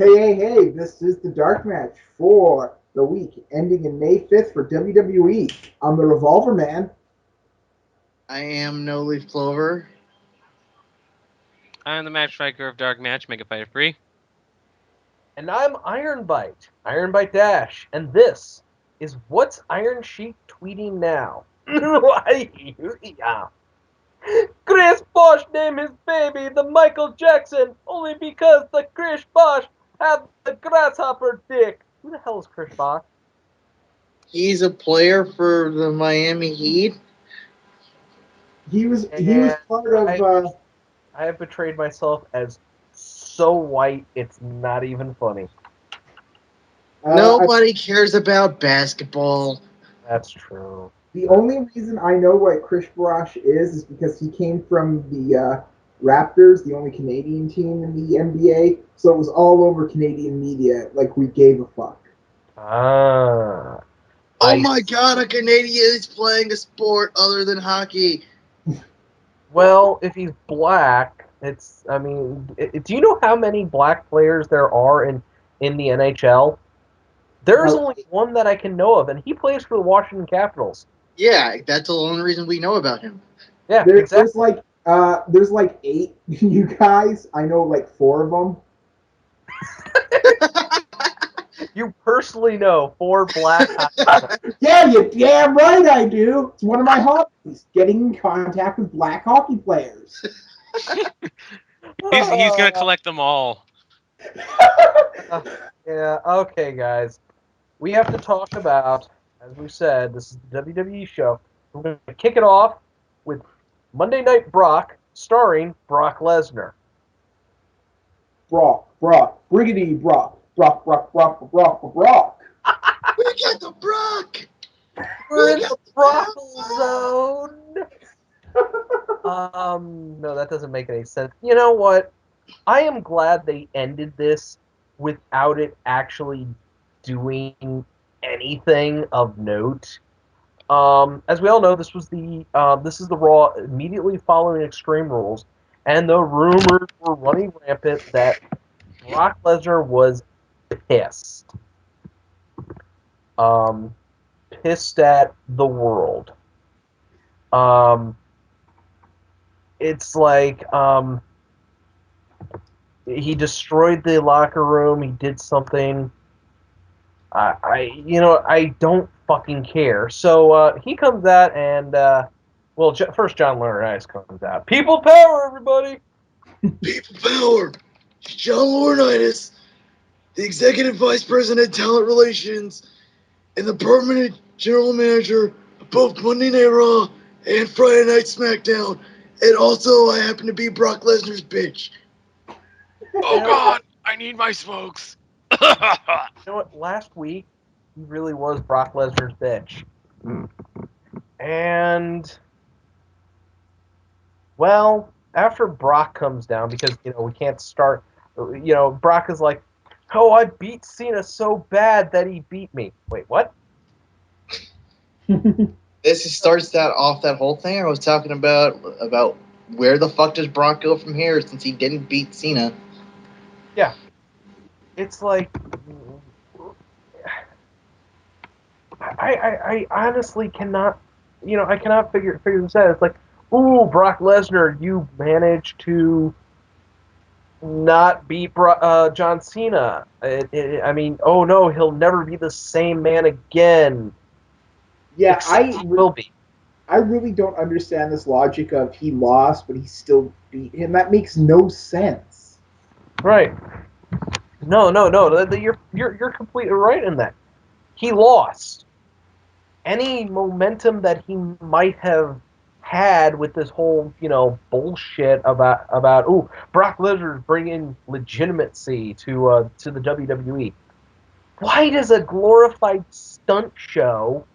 Hey, this is the Dark Match for the week ending in May 5th for WWE. I'm the Revolver Man. I am No Leaf Clover. I'm the match striker of DarkMatch. Make it fight free. And I'm Iron Bite Dash, and this is What's Iron Sheik Tweeting Now? Yeah. Chris Bosh named his baby the Michael Jackson only because the Chris Bosh had the grasshopper dick. Who the hell is Chris Bosh? He's a player for the Miami Heat. He was part of. I have betrayed myself as so white, it's not even funny. Nobody cares about basketball. That's true. The only reason I know what Chris Bosh is because he came from the Raptors, the only Canadian team in the NBA. So it was all over Canadian media, like we gave a fuck. Ah. Oh my god, a Canadian is playing a sport other than hockey. Well, if he's black, do you know how many black players there are in the NHL? There's only one that I can know of, and he plays for the Washington Capitals. Yeah, that's the only reason we know about him. Yeah, exactly. There's like 8 you guys. I know like 4 of them. You personally know 4 black Yeah, you're damn right I do. It's one of my hobbies, getting in contact with black hockey players. He's gonna collect them all. Yeah, okay, guys. We have to talk about, as we said, this is the WWE show. We're going to kick it off with Monday Night Brock, starring Brock Lesnar. Brock, Briggity Brock. We got the Brock! We're in the Brock zone! No, that doesn't make any sense. You know what? I am glad they ended this without it actually doing anything of note. As we all know, this is the Raw immediately following Extreme Rules, and the rumors were running rampant that Brock Lesnar was pissed, pissed at the world. It's like he destroyed the locker room. He did something. I don't fucking care. So he comes out and, first John Laurinaitis comes out. People power, everybody! People power! John Laurinaitis, the Executive Vice President of Talent Relations, and the Permanent General Manager of both Monday Night Raw and Friday Night SmackDown. And also, I happen to be Brock Lesnar's bitch. Oh God, I need my smokes. You know what? Last week, he really was Brock Lesnar's bitch. And, well, after Brock comes down, because, we can't start, Brock is like, oh, I beat Cena so bad that he beat me. Wait, what? This starts that whole thing I was talking about where the fuck does Brock go from here since he didn't beat Cena. Yeah. It's like, I honestly cannot, I cannot figure this out. It's like, ooh, Brock Lesnar, you managed to not beat John Cena. Oh no, he'll never be the same man again. Yeah, he will be. I really don't understand this logic of he lost, but he still beat him. That makes no sense. Right. No. You're completely right in that. He lost. Any momentum that he might have had with this whole, bullshit about Brock Lesnar's bringing legitimacy to the WWE. Why does a glorified stunt show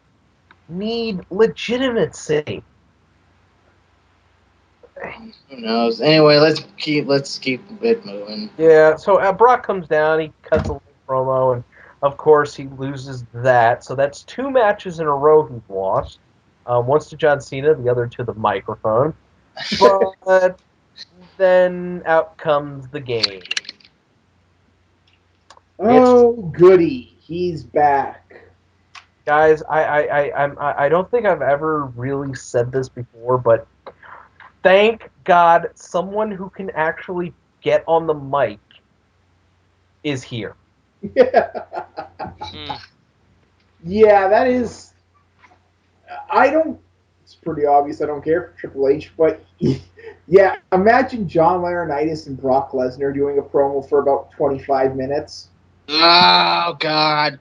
need legitimacy? Who knows? Anyway, let's keep it moving. Yeah. So Brock comes down, he cuts a little promo, and of course he loses that. So that's 2 matches in a row he's lost. Once to John Cena, the other to the microphone. But then out comes the game. Oh, goody. He's back. Guys, I don't think I've ever really said this before, but thank God someone who can actually get on the mic is here. Mm. Yeah, that is. I don't. It's pretty obvious I don't care for Triple H, but yeah, imagine John Laurinaitis and Brock Lesnar doing a promo for about 25 minutes. Oh God.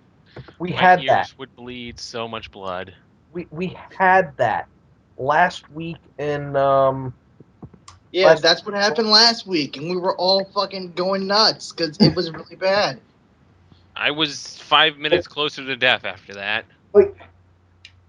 We My had that. ears would bleed so much blood. We had that last week in Yeah, last that's what happened last week, and we were all fucking going nuts because it was really bad. I was 5 minutes closer to death after that. Like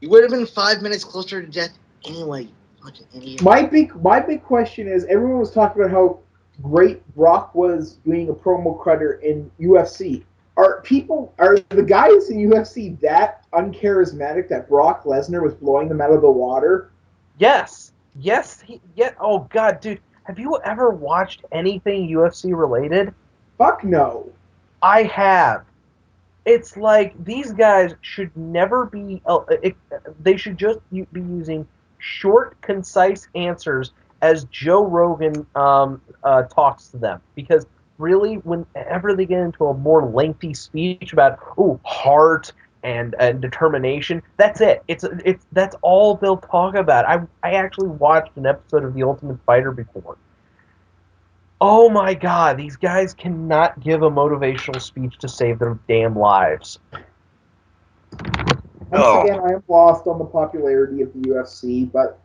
You would have been 5 minutes closer to death anyway. Fucking idiot. my big question is, everyone was talking about how great Brock was doing a promo cutter in UFC. Are the guys in UFC that uncharismatic that Brock Lesnar was blowing them out of the water? Yes. Oh God, dude, have you ever watched anything UFC related? Fuck no. I have. It's like these guys should never be. They should just be using short, concise answers as Joe Rogan talks to them. Because really, whenever they get into a more lengthy speech about heart and determination, that's it. It's that's all they'll talk about. I actually watched an episode of The Ultimate Fighter before. Oh my God, these guys cannot give a motivational speech to save their damn lives. Once again, I am lost on the popularity of the UFC, but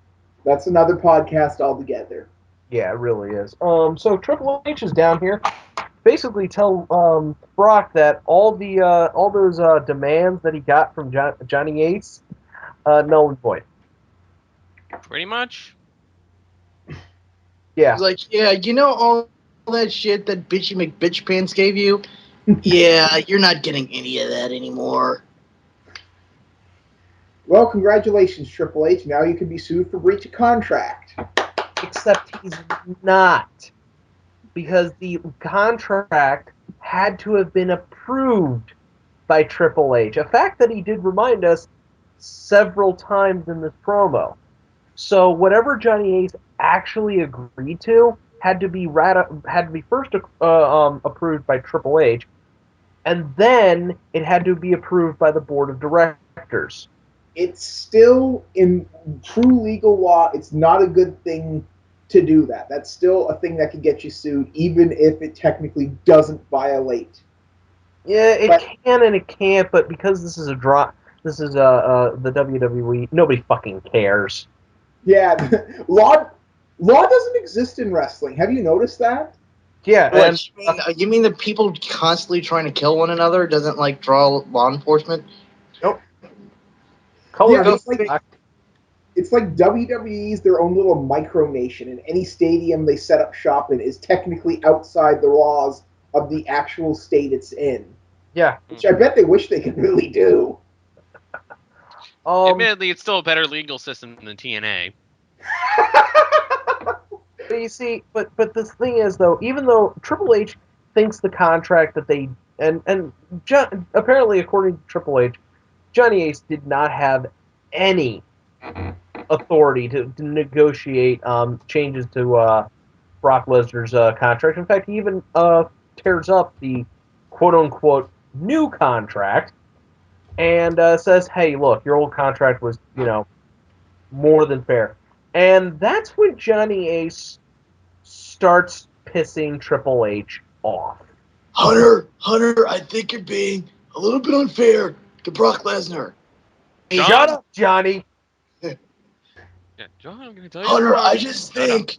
that's another podcast altogether. Yeah, it really is. So Triple H is down here. Basically, tell Brock that all those demands that he got from Johnny Ace, null and void. Pretty much. Yeah, He's like, yeah, you know all that shit that bitchy McBitch Pants gave you? Yeah, you're not getting any of that anymore. Well, congratulations, Triple H. Now you can be sued for breach of contract. except he's not, because the contract had to have been approved by Triple H. A fact that he did remind us several times in this promo. So whatever Johnny Ace actually agreed to had to be first approved by Triple H, and then it had to be approved by the board of directors. It's still in true legal law. It's not a good thing to do that. That's still a thing that can get you sued, even if it technically doesn't violate. Yeah, it But can and it can't, but because this is a draw, this is the WWE. Nobody fucking cares. yeah, law doesn't exist in wrestling. Have you noticed that? Yeah, and What you mean that people constantly trying to kill one another doesn't like draw law enforcement? nope. Color Yeah, goes it's black. like WWE's their own little micronation, and any stadium they set up shop in is technically outside the laws of the actual state it's in. Yeah. Which I bet they wish they could really do. Admittedly, it's still a better legal system than TNA. But you see, but the thing is though, even though Triple H thinks the contract that they and apparently according to Triple H, Johnny Ace did not have any authority to negotiate changes to Brock Lesnar's contract. In fact, he even tears up the quote unquote new contract and says, "Hey, look, your old contract was more than fair." And that's when Johnny Ace starts pissing Triple H off. Hunter, I think you're being a little bit unfair to Brock Lesnar. John? Shut up, Johnny. Yeah, John, I'm gonna tell you Hunter, I something. just Shut up. think,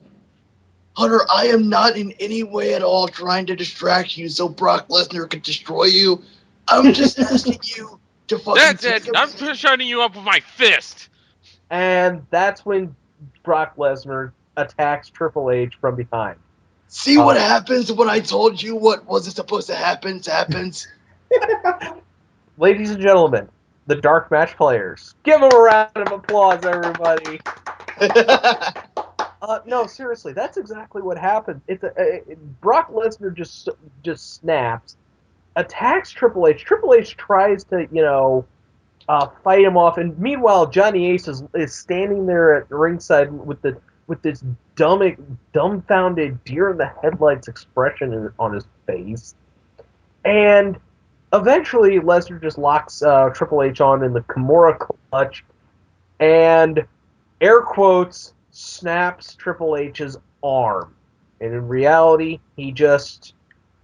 Hunter, I am not in any way at all trying to distract you so Brock Lesnar can destroy you. I'm just asking you to fucking That's take it. a I'm just shutting you up with my fist. And that's when Brock Lesnar attacks Triple H from behind. see what happens when I told you what wasn't supposed to happen happens. Ladies and gentlemen, the Dark Match players. Give them a round of applause, everybody. No, seriously, that's exactly what happened. Brock Lesnar just snaps, attacks Triple H. Triple H tries to, fight him off, and meanwhile Johnny Ace is standing there at ringside with this dumbfounded deer in the headlights expression on his face, and eventually Lesnar just locks Triple H on in the Kimura clutch, and air quotes snaps Triple H's arm, and in reality he just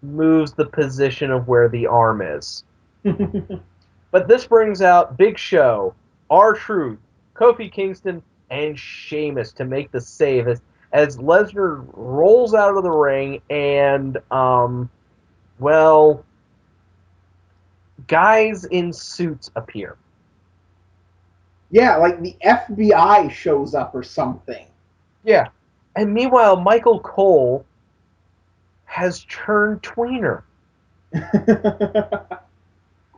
moves the position of where the arm is. But this brings out Big Show, R-Truth, Kofi Kingston, and Sheamus to make the save as Lesnar rolls out of the ring and, guys in suits appear. Yeah, like the FBI shows up or something. Yeah. And meanwhile, Michael Cole has turned tweener.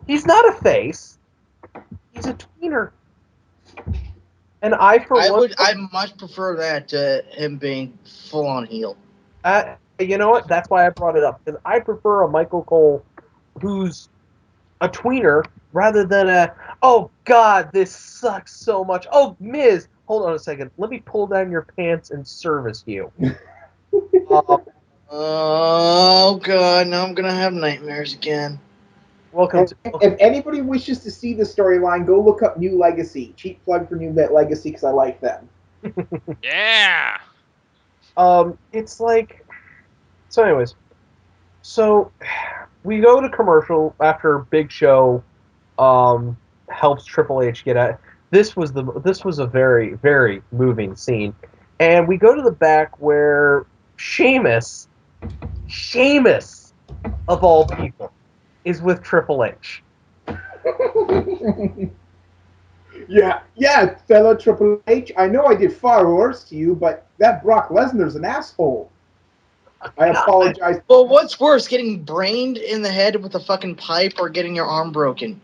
He's not a face. He's a tweener. And I much prefer that to him being full on heel. You know what? That's why I brought it up. Because I prefer a Michael Cole who's a tweener rather than oh God, this sucks so much. Oh, Miz, hold on a second. Let me pull down your pants and service you. Oh God, now I'm gonna have nightmares again. If anybody wishes to see the storyline, go look up New Legacy. Cheap plug for New Legacy because I like them. Yeah. It's like, so anyways, so we go to commercial after Big Show helps Triple H get out. This was a very, very moving scene. And we go to the back where Sheamus of all people is with Triple H. Yeah, fellow Triple H, I know I did far worse to you, but that Brock Lesnar's an asshole. I apologize. Well, what's worse, getting brained in the head with a fucking pipe or getting your arm broken?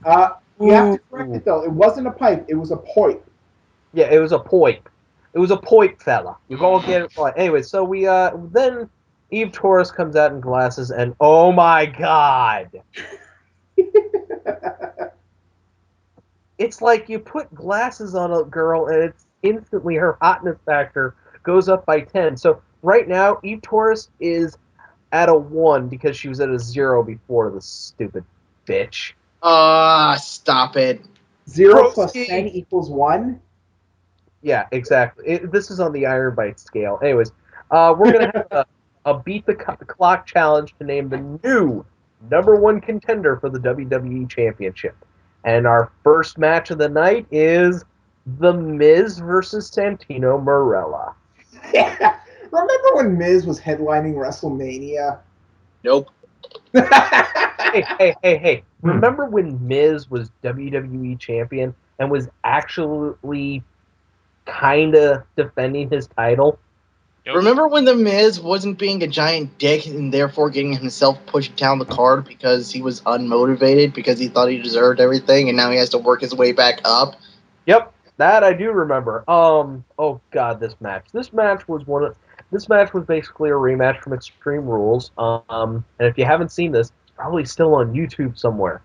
You have to correct it, though. It wasn't a pipe. It was a poip. Yeah, it was a poip. It was a poip, fella. You all get it right. Anyway, so we then Eve Torres comes out in glasses, and oh my God. It's like you put glasses on a girl, and it's instantly her hotness factor goes up by 10. So right now, Eve Torres is at a 1 because she was at a 0 before, the stupid bitch. Stop it. 0 plus 10 equals 1? Yeah, exactly. This is on the Iron Bite scale. Anyways, we're going to have a beat the clock challenge to name the new #1 contender for the WWE Championship. And our first match of the night is The Miz versus Santino Marella. Yeah. Remember when Miz was headlining WrestleMania? Nope. Hey. Remember when Miz was WWE champion and was actually kind of defending his title? Yep. Remember when The Miz wasn't being a giant dick and therefore getting himself pushed down the card because he was unmotivated because he thought he deserved everything and now he has to work his way back up? Yep, that I do remember. Oh God, this match. This match was basically a rematch from Extreme Rules. And if you haven't seen this, it's probably still on YouTube somewhere.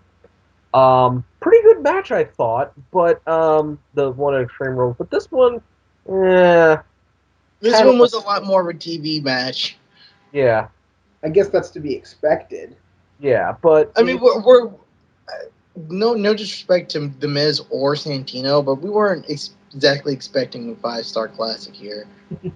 Pretty good match, I thought, but the one at Extreme Rules. But this one, This one was a lot more of a TV match. Yeah. I guess that's to be expected. Yeah, but I mean, we're no disrespect to The Miz or Santino, but we weren't exactly expecting a 5-star classic here.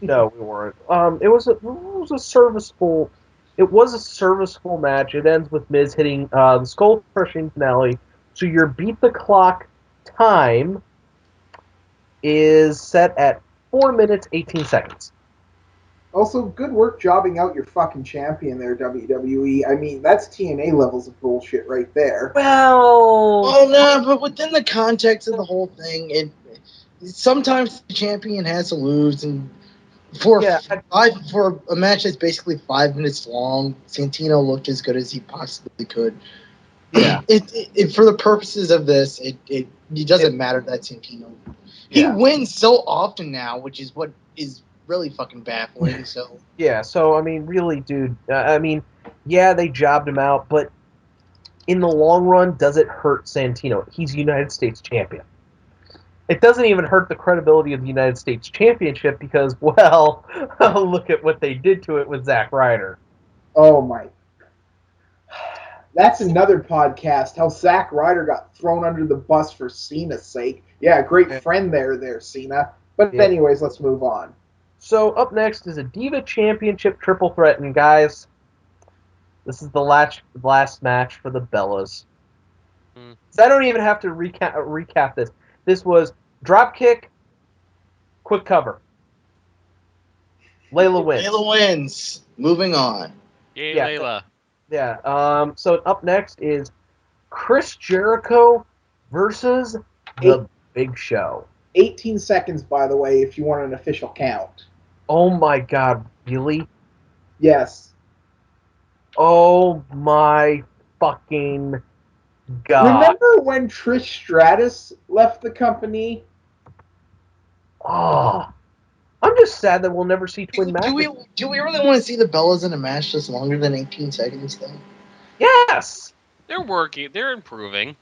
No, we weren't. It was a serviceable. It was a serviceable match. It ends with Miz hitting the skull crushing finale. So your beat the clock time is set at 4 minutes 18 seconds. Also, good work jobbing out your fucking champion there, WWE. I mean, that's TNA levels of bullshit right there. Well, no, but within the context of the whole thing, sometimes the champion has to lose, and for a match that's basically 5 minutes long, Santino looked as good as he possibly could. Yeah. It for the purposes of this, it doesn't matter that Santino. He wins so often now, which is what is really fucking baffling. So yeah, so I mean, really, dude. Yeah, they jobbed him out, but in the long run, does it hurt Santino? He's United States champion. It doesn't even hurt the credibility of the United States Championship because, well, look at what they did to it with Zack Ryder. Oh my. That's another podcast. How Zack Ryder got thrown under the bus for Cena's sake. Yeah, great friend there, Cena. But anyways, let's move on. So up next is a Diva Championship triple threat, and guys, this is the last match for the Bellas. So I don't even have to recap this. This was drop kick, quick cover. Layla wins. Layla wins. Moving on. Yay, Yeah. Layla. Yeah. So up next is Chris Jericho versus the Big Show. 18 seconds, by the way, if you want an official count. Oh my God, really? Yes. Oh my fucking God. Remember when Trish Stratus left the company? Oh. I'm just sad that we'll never see twin matches. Do we really want to see the Bellas in a match that's longer than 18 seconds, though? Yes! They're working. They're improving.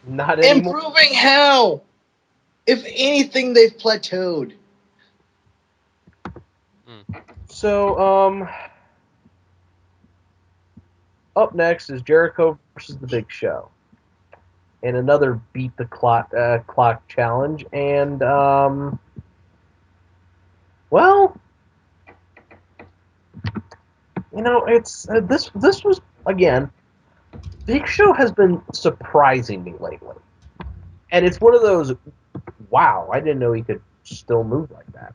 Not anymore. Improving how? If anything, they've plateaued. So, up next is Jericho versus the Big Show. And another beat the clock challenge. And, well, you know, it's this was, again, Big Show has been surprising me lately. And it's one of those, wow, I didn't know he could still move like that.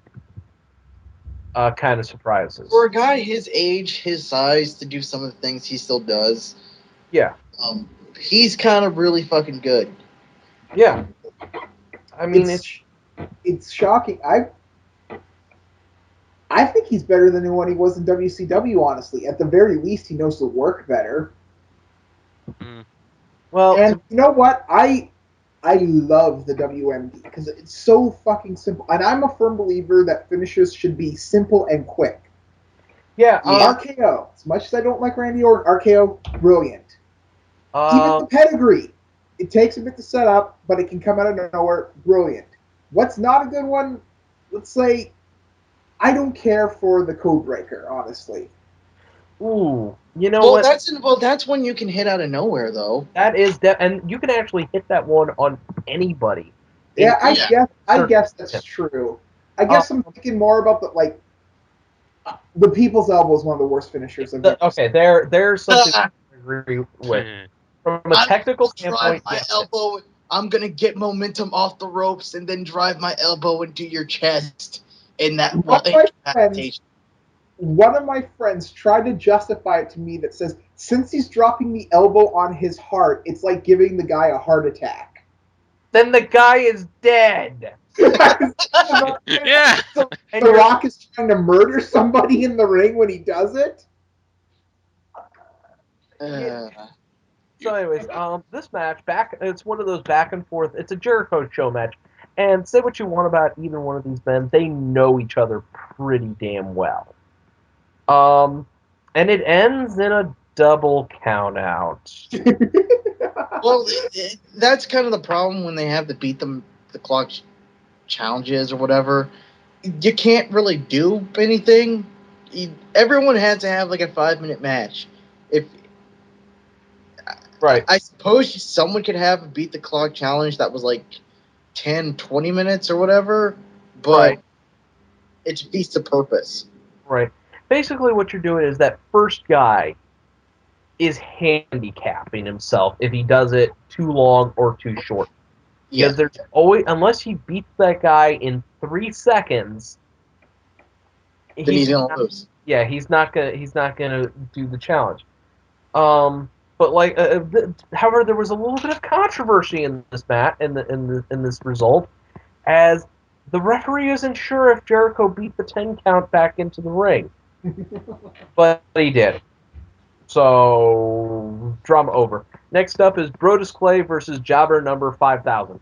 Kind of surprises. For a guy his age, his size, to do some of the things he still does, yeah, he's kind of really fucking good. Yeah, I mean it's shocking. I think he's better than when he was in WCW. Honestly, at the very least, he knows the work better. Well, and you know what? I love the WMD because it's so fucking simple. And I'm a firm believer that finishers should be simple and quick. Yeah. RKO. As much as I don't like Randy Orton, RKO, brilliant. Even the pedigree. It takes a bit to set up, but it can come out of nowhere. Brilliant. What's not a good one? Let's say, I don't care for the Codebreaker, honestly. Ooh, you know what? That's when you can hit out of nowhere, though. That is and you can actually hit that one on anybody. Yeah, I guess that's true. I guess I'm thinking more about the People's Elbow is one of the worst finishers I've ever seen. Okay, there's something I agree with. From a technical standpoint, my elbow. I'm gonna get momentum off the ropes and then drive my elbow into your chest. In that one of my friends tried to justify it to me that says, since he's dropping the elbow on his heart, it's like giving the guy a heart attack. Then the guy is dead. Yeah. So The Rock is trying to murder somebody in the ring when he does it? So anyways, this match, it's one of those back and forth. It's a Jericho show match. And say what you want about either one of these men, they know each other pretty damn well. And it ends in a double count out. Well, that's kind of the problem when they have to beat the clock challenges or whatever. You can't really do anything. Everyone has to have like a 5-minute match. Right. I suppose someone could have a beat the clock challenge that was like 10, 20 minutes or whatever, but it defeats the purpose. Right. Basically what you're doing is that first guy is handicapping himself if he does it too long or too short. Because there's always, unless he beats that guy in 3 seconds, then he's gonna lose. Yeah, he's not gonna do the challenge. But like, however, there was a little bit of controversy in this match, in this result, as the referee isn't sure if Jericho beat the 10 count back into the ring, but he did. So drama over. Next up is Brodus Clay versus Jobber number 5000.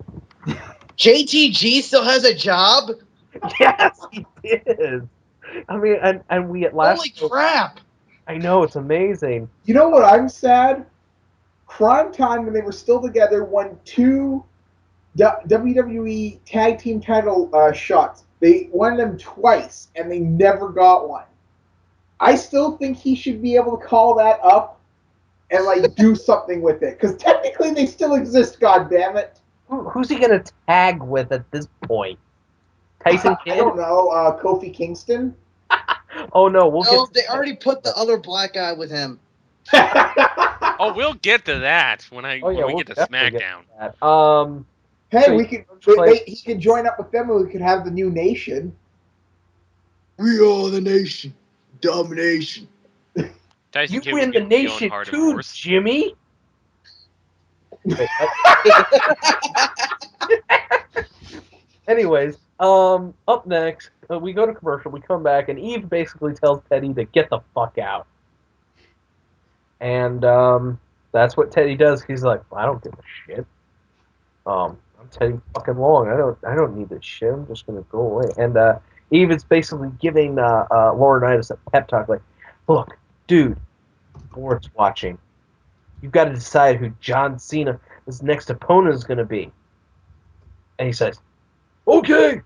JTG still has a job? Yes, he did. I mean, and we at last. Holy crap! I know, it's amazing. You know what I'm sad? Prime Time, when they were still together, won 2 WWE Tag Team title shots. They won them twice, and they never got one. I still think he should be able to call that up and like do something with it, because technically they still exist. God damn it! Who's he gonna tag with at this point? Tyson I Kidd? don't know. Kofi Kingston. Oh no, we'll No, get. they already put the other black guy with him. Oh, we'll get to that when Oh yeah, we we'll get to definitely get SmackDown. to that. Hey, So we could. He could join up with them, and we could have the new nation. We are the nation. Domination. Tyson You Kidd win would the be going nation hard, of too, course. Jimmy. Wait, anyways, up next, we go to commercial. We come back, and Eve basically tells Teddy to get the fuck out. And that's what Teddy does. He's like, I don't give a shit. I'm Teddy fucking Long. I don't need this shit. I'm just gonna go away. And Eve is basically giving Laurinaitis a pep talk, like, look, dude, board's watching. You've got to decide who John Cena's next opponent is gonna be. And he says, okay,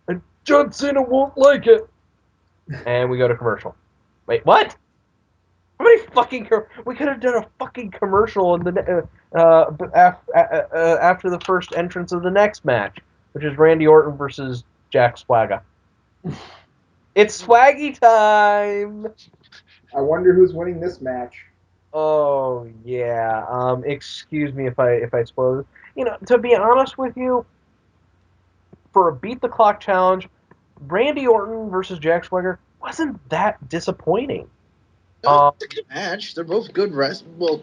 and John Cena won't like it. And we go to commercial. Wait, what? How many fucking we could have done a fucking commercial in the after the first entrance of the next match, which is Randy Orton versus Jack Swagger. It's Swaggy time. I wonder who's winning this match. Oh yeah. Excuse me if I spoil it. You know, to be honest with you, for a beat the clock challenge, Randy Orton versus Jack Swagger wasn't that disappointing. It's a good match. They're both good wrestlers. Well,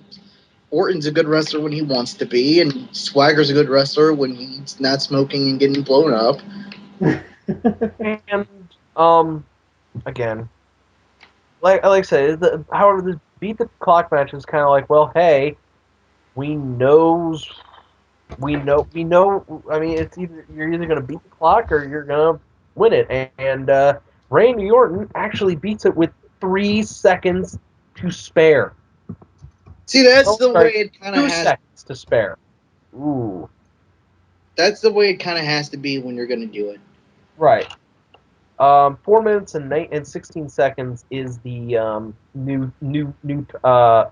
Orton's a good wrestler when he wants to be, and Swagger's a good wrestler when he's not smoking and getting blown up. And again, like I said, however, this beat the clock match is kind of like, well, hey, we know. I mean, it's you're either gonna beat the clock or you're gonna win it. And Randy Orton actually beats it with 3 seconds to spare. See, that's the way it kind of 2 has. seconds to spare. Ooh, That's the way it kind of has to be when you're going to do it. right. 4 minutes and 16 seconds is the new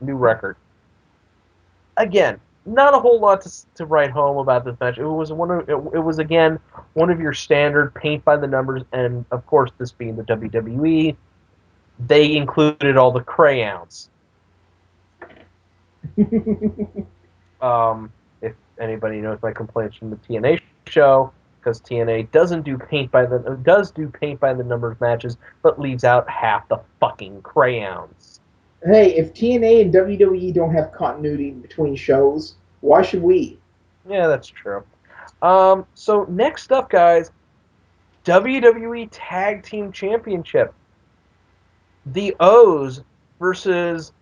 record. Again, not a whole lot to write home about this match. It was again one of your standard paint by the numbers, and of course, this being the WWE, they included all the crayons. If anybody knows my complaints from the TNA show, because TNA does do paint by the numbers matches, but leaves out half the fucking crayons. Hey, if TNA and WWE don't have continuity between shows, why should we? Yeah, that's true. So next up, guys, WWE Tag Team Championship. The O's versus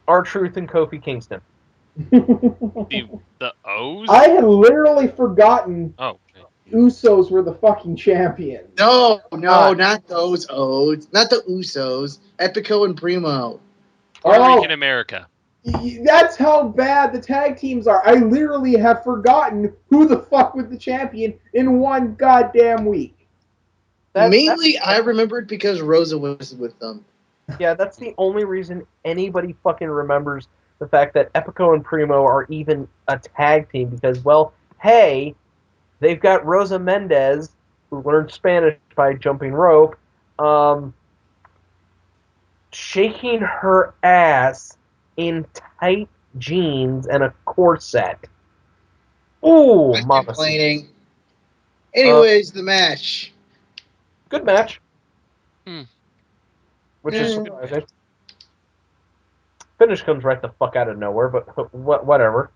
R-Truth and Kofi Kingston. The O's? I had literally forgotten Oh. Usos were the fucking champions. No, not those O's. Not the Usos. Epico and Primo. Puerto Rican America. That's how bad the tag teams are. I literally have forgotten who the fuck was the champion in one goddamn week. Mainly, I remembered because Rosa was with them. Yeah, that's the only reason anybody fucking remembers the fact that Epico and Primo are even a tag team, because, well, hey, they've got Rosa Mendez, who learned Spanish by jumping rope, shaking her ass in tight jeans and a corset. Ooh, I'm mama. complaining. Anyways, the match. Good match. Which is Mm. surprising. Finish comes right the fuck out of nowhere, but whatever.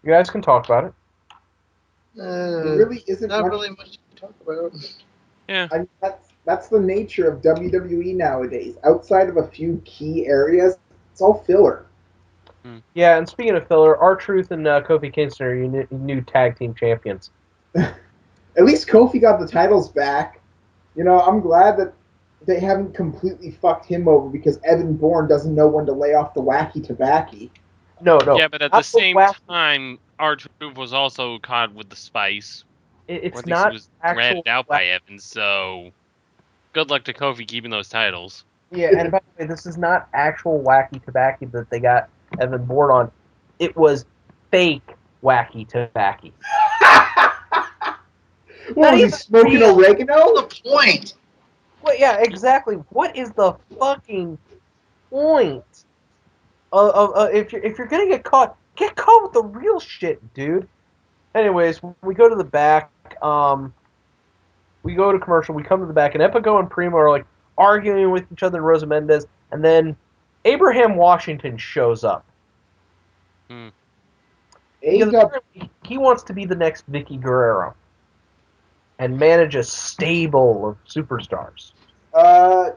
You guys can talk about it. There really isn't not much, really much to talk about. Yeah. I mean, that's the nature of WWE nowadays. Outside of a few key areas, it's all filler. Yeah, and speaking of filler, R-Truth and Kofi Kingston are your new tag team champions. At least Kofi got the titles back. I'm glad that they haven't completely fucked him over because Evan Bourne doesn't know when to lay off the wacky tobacco. No. Yeah, but at the not same wacky- time, R-Truth was also caught with the spice. Or It's at least he not was actual. ratted out by Evans, so good luck to Kofi keeping those titles. Yeah, and by the way, this is not actual wacky tobacco that they got Evan Bourne on. It was fake wacky tobacco. What was he smoking real. oregano? What's the point? Well, yeah, exactly. What is the fucking point of if you're gonna get caught with the real shit, dude? Anyways, we go to the back. We go to commercial. We come to the back, and Epico and Primo are like arguing with each other, and Rosa Mendez, and then Abraham Washington shows up. Because apparently he wants to be the next Vicky Guerrero and manage a stable of superstars. AW,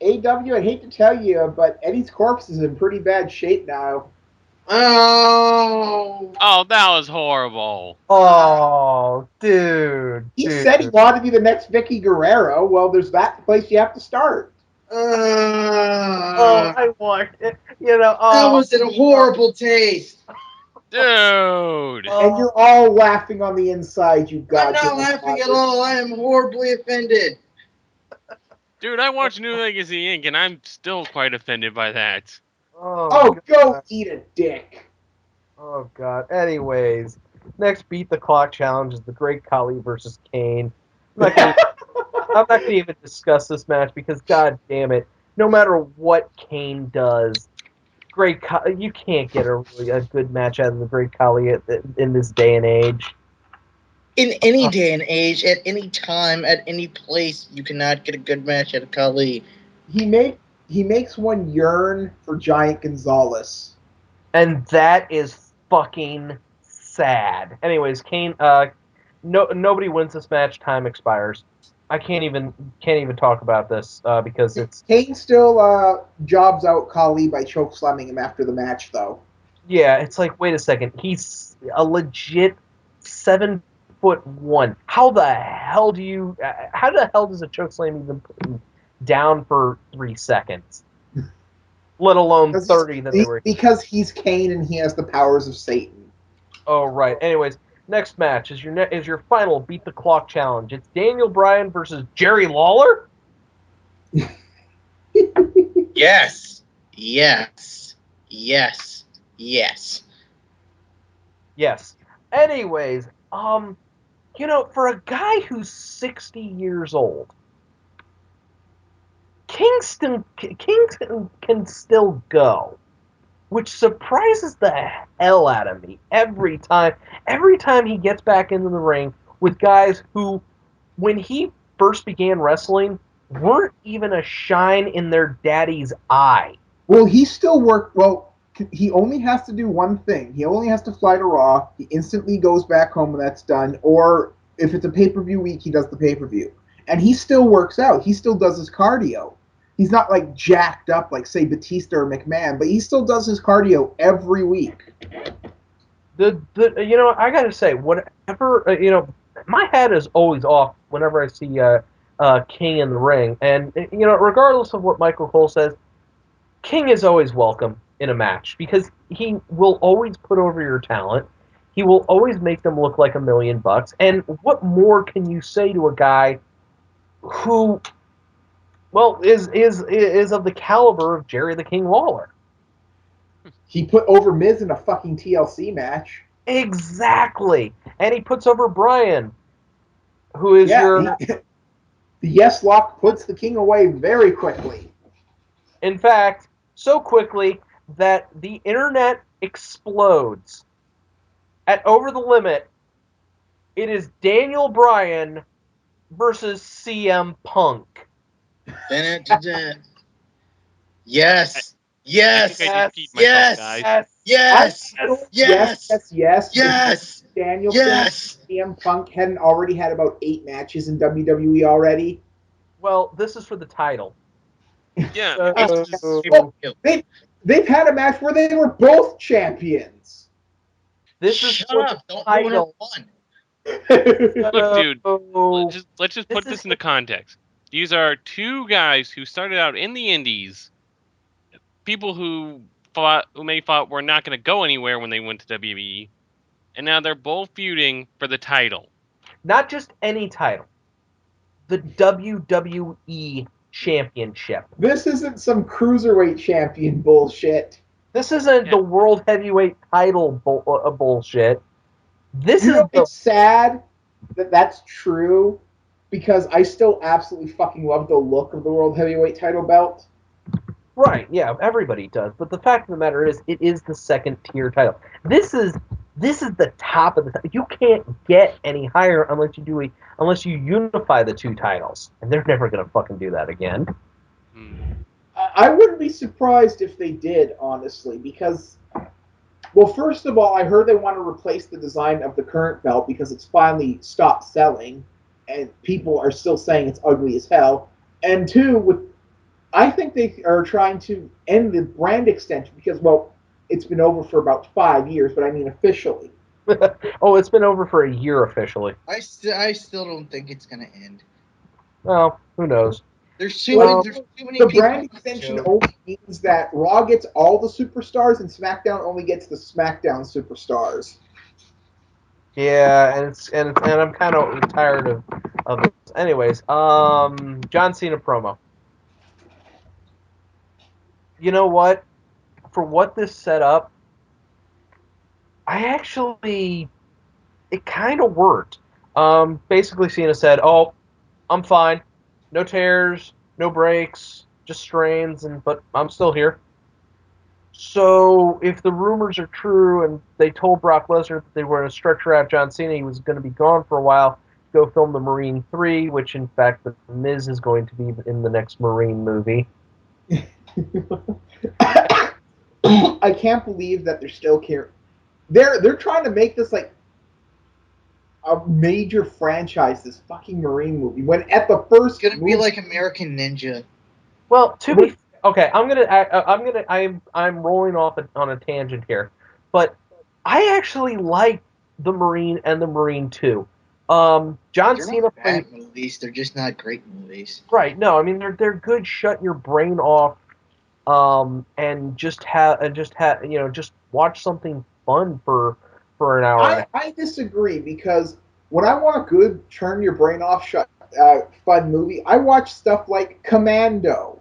I'd hate to tell you, but Eddie's corpse is in pretty bad shape now. Oh. Oh, that was horrible. Oh, dude. He said he wanted to be the next Vicky Guerrero. Well, there's that place you have to start. I want it. That was a horrible taste. Dude. And you're all laughing on the inside, you I'm goddamn. not laughing at all. I am horribly offended. Dude, I watched New Legacy Inc. and I'm still quite offended by that. Oh, go eat a dick. Oh, God. Anyways, next Beat the Clock challenge is the Great Khali versus Kane. I'm not going to even discuss this match because, god damn it, no matter what Kane does, you can't get a good match out of the Great Khali in this day and age. In any day and age, at any time, at any place, you cannot get a good match out of Khali. He makes one yearn for Giant Gonzalez. And that is fucking sad. Anyways, Kane, nobody wins this match. Time expires. I can't even talk about this because it's Kane still jobs out Khali by choke slamming him after the match, though. yeah. It's like, wait a second, he's a legit 7'1". How the hell does a choke slam even put him down for 3 seconds? Let alone 30 that they were. Because he's Kane and he has the powers of Satan. Oh right. Anyways, next match is your final Beat the Clock challenge. It's Daniel Bryan versus Jerry Lawler. Yes. Yes. Yes. Yes. Yes. Anyways, for a guy who's 60 years old, Kingston can still go, which surprises the hell out of me every time. Every time he gets back into the ring with guys who, when he first began wrestling, weren't even a shine in their daddy's eye. Well, he still worked. Well, he only has to do one thing. He only has to fly to Raw. He instantly goes back home when that's done. Or if it's a pay-per-view week, he does the pay-per-view. And he still works out. He still does his cardio. He's not like jacked up like, say, Batista or McMahon, but he still does his cardio every week. I gotta say, whatever, my head is always off whenever I see King in the ring, and regardless of what Michael Cole says, King is always welcome in a match because he will always put over your talent. He will always make them look like $1 million. And what more can you say to a guy who, well, is of the caliber of Jerry the King Lawler? He put over Miz in a fucking TLC match. Exactly. And he puts over Bryan, who is the Yes Lock puts the King away very quickly. In fact, so quickly that the internet explodes. At Over the Limit, it is Daniel Bryan versus CM Punk. Yes. Yes. Yes. Yes. Danielson, CM Punk hadn't already had about 8 matches in WWE already. Well, this is for the title. Yeah. They've had a match where they were both champions. This is for the title. Look, dude, let's just put this into context. These are two guys who started out in the indies, people who may thought were not going to go anywhere when they went to WWE, and now they're both feuding for the title. Not just any title. The WWE Championship. This isn't some cruiserweight champion bullshit. This isn't the World Heavyweight title bullshit. This is it's sad that that's true, because I still absolutely fucking love the look of the World Heavyweight title belt. Right, yeah, everybody does. But the fact of the matter is, it is the second tier title. This is the top of the. You can't get any higher unless you unify the two titles, and they're never gonna fucking do that again. I wouldn't be surprised if they did, honestly, because, well, first of all, I heard they want to replace the design of the current belt because it's finally stopped selling, and people are still saying it's ugly as hell. And two, I think they are trying to end the brand extension because, well, it's been over for about 5 years, but I mean officially. Oh, it's been over for a year officially. I still don't think it's gonna end. Well, who knows? There's too many The people brand extension only means that Raw gets all the superstars and SmackDown only gets the SmackDown superstars. Yeah, and I'm kind of tired of this. Anyways, John Cena promo. You know what? For what this set up, it kind of worked. Basically, Cena said, "Oh, I'm fine. No tears, no breaks, just strains, but I'm still here." So, if the rumors are true and they told Brock Lesnar that they were going to stretcher out John Cena, he was going to be gone for a while, go film the Marine 3, which in fact the Miz is going to be in the next Marine movie. I can't believe that they're still caring. They're trying to make this like a major franchise, this fucking Marine movie. When at the first, it's gonna be like American Ninja. Well, okay, I'm rolling off on a tangent here, but I actually like the Marine and the Marine 2. John Cena played movies. They're just not great movies. Right? No, I mean they're good. Shut your brain off, and just watch something fun for an hour. I disagree, because when I want a good turn your brain off fun movie, I watch stuff like Commando.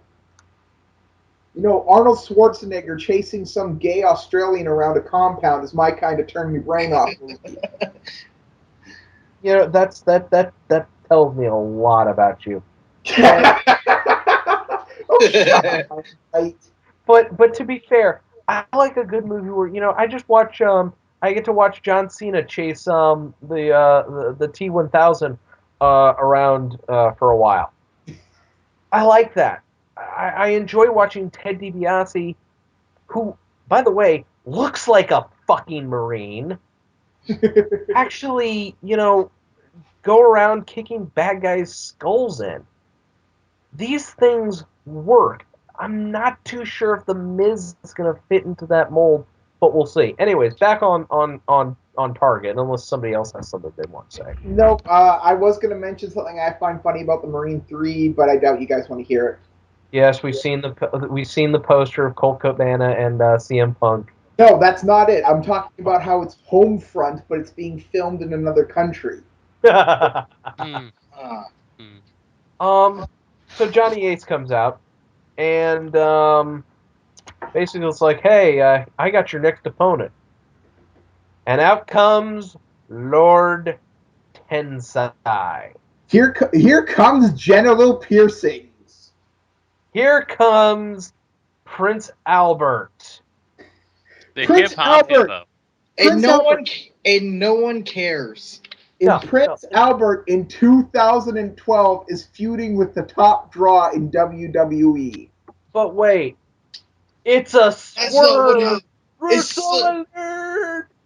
You know, Arnold Schwarzenegger chasing some gay Australian around a compound is my kind of turn your brain off movie. You know, that tells me a lot about you. But to be fair, I like a good movie where I just watch I get to watch John Cena chase the T-1000 around for a while. I like that. I enjoy watching Ted DiBiase, who, by the way, looks like a fucking Marine, actually, go around kicking bad guys' skulls in. These things work. I'm not too sure if the Miz is going to fit into that mold, but we'll see. Anyways, back on target, unless somebody else has something they want to say. Nope. I was going to mention something I find funny about the Marine 3, but I doubt you guys want to hear it. Yes, we've seen the poster of Colt Cabana and CM Punk. No, that's not it. I'm talking about how it's home front, but it's being filmed in another country. So Johnny Ace comes out, and basically it's like, hey, I got your next opponent. And out comes Lord Tensai. Here comes genital piercings. Here comes Prince Albert. The Prince Albert. And no one cares. Prince Albert in 2012 is feuding with the top draw in WWE. But wait, it's a swerve.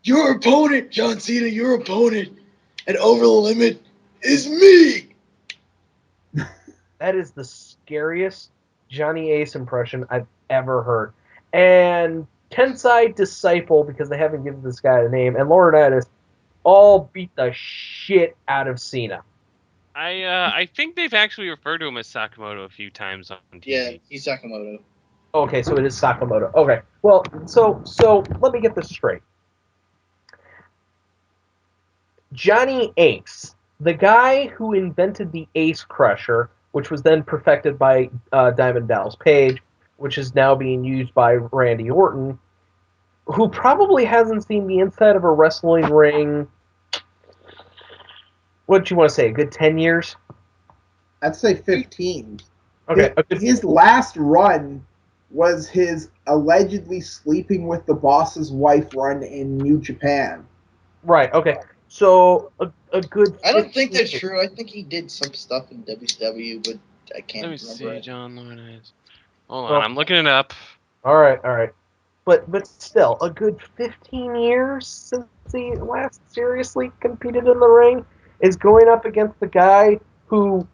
Your opponent, John Cena, your opponent, and over the limit is me. That is the scariest Johnny Ace impression I've ever heard. And Tensai Disciple, because they haven't given this guy a name, and Laurinaitis all beat the shit out of Cena. I think they've actually referred to him as Sakamoto a few times on TV. Yeah, he's Sakamoto. Okay, so it is Sakamoto. Okay, well, so let me get this straight. Johnny Ace, the guy who invented the Ace Crusher, which was then perfected by Diamond Dallas Page, which is now being used by Randy Orton, who probably hasn't seen the inside of a wrestling ring. What do you want to say? A good 10 years? I'd say 15. Okay, His last run was his allegedly sleeping with the boss's wife run in New Japan. Right. Okay. So a good. I don't think that's 15 true. I think he did some stuff in WCW, but I can't Let me remember. see, It. John Laurinaitis. Hold on, Well- I'm looking it up. All right. But still, a good 15 years since he last seriously competed in the ring is going up against the guy who,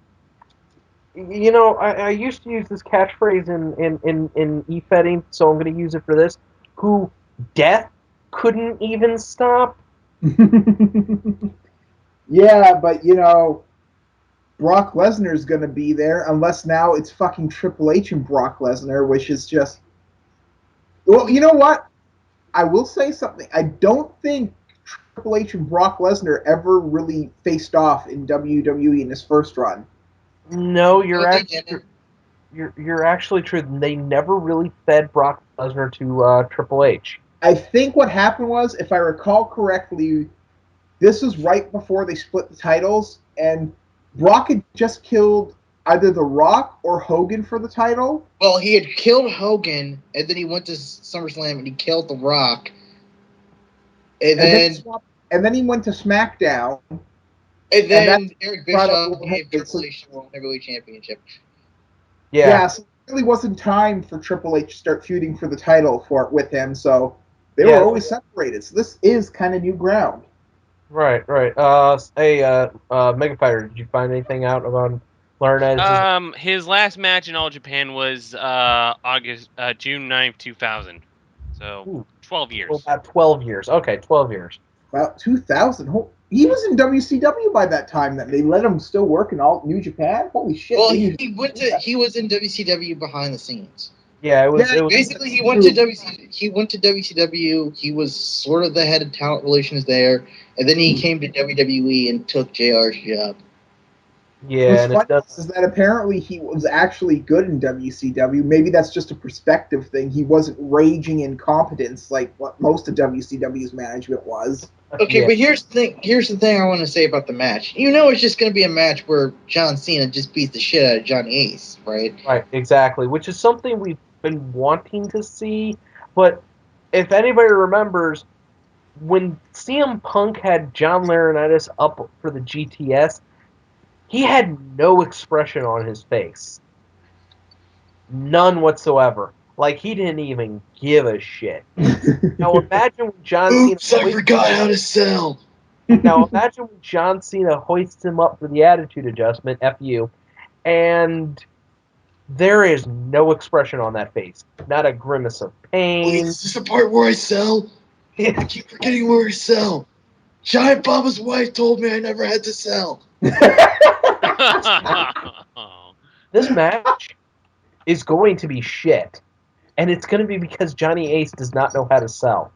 you know, I used to use this catchphrase in e-fetting, so I'm going to use it for this. Who death couldn't even stop. Yeah, but you know, Brock Lesnar's going to be there unless now it's fucking Triple H and Brock Lesnar, which is just. Well, you know what? I will say something. I don't think Triple H and Brock Lesnar ever really faced off in WWE in his first run. No, you're No, they actually didn't. you're actually true. They never really fed Brock Lesnar to Triple H. I think what happened was, if I recall correctly, this was right before they split the titles, and Brock had just killed either The Rock or Hogan for the title. Well, he had killed Hogan, and then he went to SummerSlam and he killed The Rock, and then he went to SmackDown. then Eric brought up Bischoff World gave Heavyweight. Triple H the World Heavyweight Championship. Yeah, so it really wasn't time for Triple H to start feuding for the title with him, so they were always separated. So this is kind of new ground. Right. Mega Fighter, did you find anything out about Laurinaitis? His last match in All Japan was June 9th, 2000. So 12 years. Well, about 12 years. Okay, 12 years. About 2000. He was in WCW by that time. That they let him still work in all New Japan. Holy shit! Well, he was in WCW behind the scenes. Yeah, it was Basically, he went to WCW. He was sort of the head of talent relations there, and then he came to WWE and took JR's job. Yeah, What's funny is that apparently he was actually good in WCW. Maybe that's just a perspective thing. He wasn't raging incompetence like what most of WCW's management was. Okay, but here's the thing I want to say about the match. You know, it's just going to be a match where John Cena just beats the shit out of Johnny Ace, right? Right, exactly. Which is something we've been wanting to see. But if anybody remembers, when CM Punk had John Laurinaitis up for the GTS, he had no expression on his face. None whatsoever. Like, he didn't even give a shit. Now imagine when John Oops, Cena... I forgot how to sell. Now imagine when John Cena hoists him up for the Attitude Adjustment, FU, and there is no expression on that face. Not a grimace of pain. Wait, is this the part where I sell? I keep forgetting where I sell. Giant Baba's wife told me I never had to sell. This match is going to be shit. And it's going to be because Johnny Ace does not know how to sell.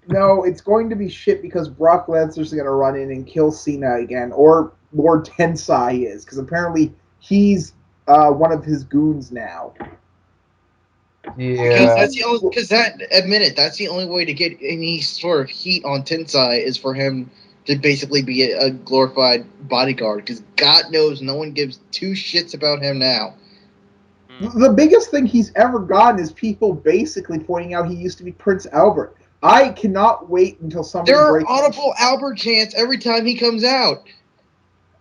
No, it's going to be shit because Brock Lesnar's going to run in and kill Cena again, or Lord Tensai is, because apparently he's one of his goons now. Yeah. That's the only. Admit it. That's the only way to get any sort of heat on Tensai is for him to basically be a glorified bodyguard. Because God knows no one gives two shits about him now. The biggest thing he's ever gotten is people basically pointing out he used to be Prince Albert. I cannot wait until somebody There are breaks audible Albert chants every time he comes out.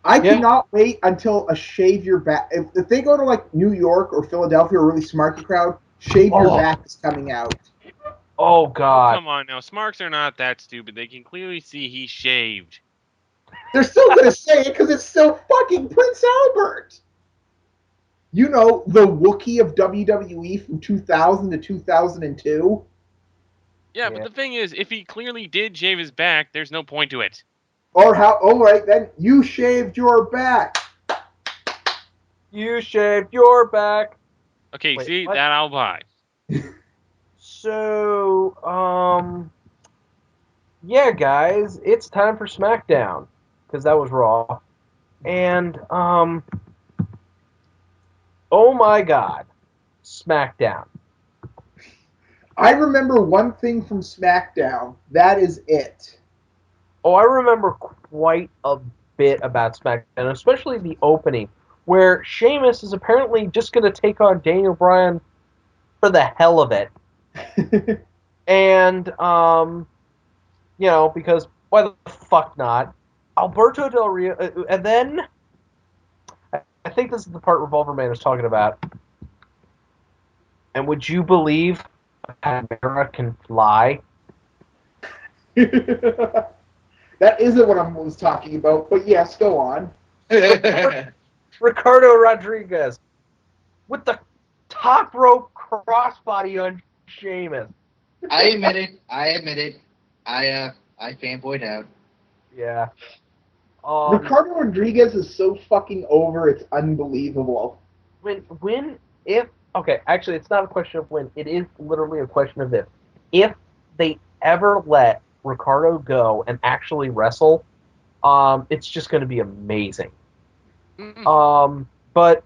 I cannot wait until a shave your back. If they go to like New York or Philadelphia, or a really smarky crowd, shave your back is coming out. Oh God! Come on now, Smarks are not that stupid. They can clearly see he shaved. They're still gonna say it because it's still fucking Prince Albert. You know, the Wookiee of WWE from 2000 to 2002. Yeah, but the thing is, if he clearly did shave his back, there's no point to it. Or how? All right, then you shaved your back. You shaved your back. Okay, Wait, see, what? that I'll buy. So, yeah, guys, it's time for SmackDown because that was Raw, and oh my God, SmackDown. I remember one thing from SmackDown. That is it. Oh, I remember quite a bit about SmackDown, especially the opening, where Sheamus is apparently just going to take on Daniel Bryan for the hell of it, and because why the fuck not? Alberto Del Rio, and then I think this is the part Revolver Man is talking about. And would you believe a chimera can fly? That isn't what I was talking about, but yes, go on. Ricardo Rodriguez with the top rope crossbody on Sheamus. I admit it. I fanboyed out. Yeah. Ricardo Rodriguez is so fucking over, it's unbelievable. If okay, actually, it's not a question of when. It is literally a question of if. If they ever let Ricardo go and actually wrestle, it's just going to be amazing. But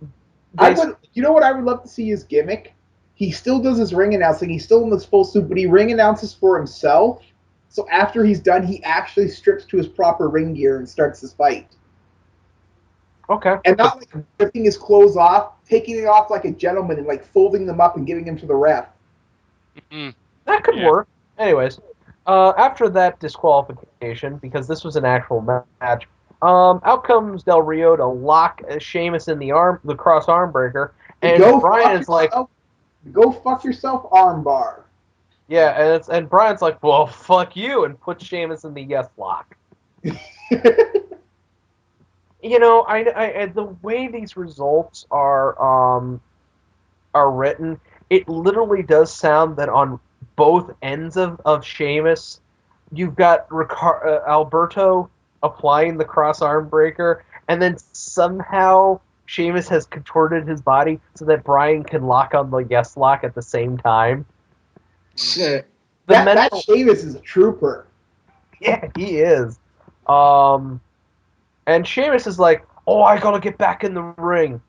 you know what I would love to see his gimmick? He still does his ring announcing. He's still in this full suit, but he ring announces for himself. So after he's done, he actually strips to his proper ring gear and starts his fight. Okay. And not like ripping his clothes off, taking it off like a gentleman and like folding them up and giving them to the ref. That could work. Anyways, after that disqualification, because this was an actual match, out comes Del Rio to lock Sheamus in the cross arm breaker, and Brian is like, "Go fuck yourself, armbar." Yeah, and Brian's like, "Well, fuck you," and puts Sheamus in the yes lock. I the way these results are written, it literally does sound that on both ends of Sheamus, you've got Alberto applying the cross arm breaker, and then somehow Sheamus has contorted his body so that Brian can lock on the yes lock at the same time. Shit. That Sheamus is a trooper. Yeah, he is. And Sheamus is like, "Oh, I gotta get back in the ring,"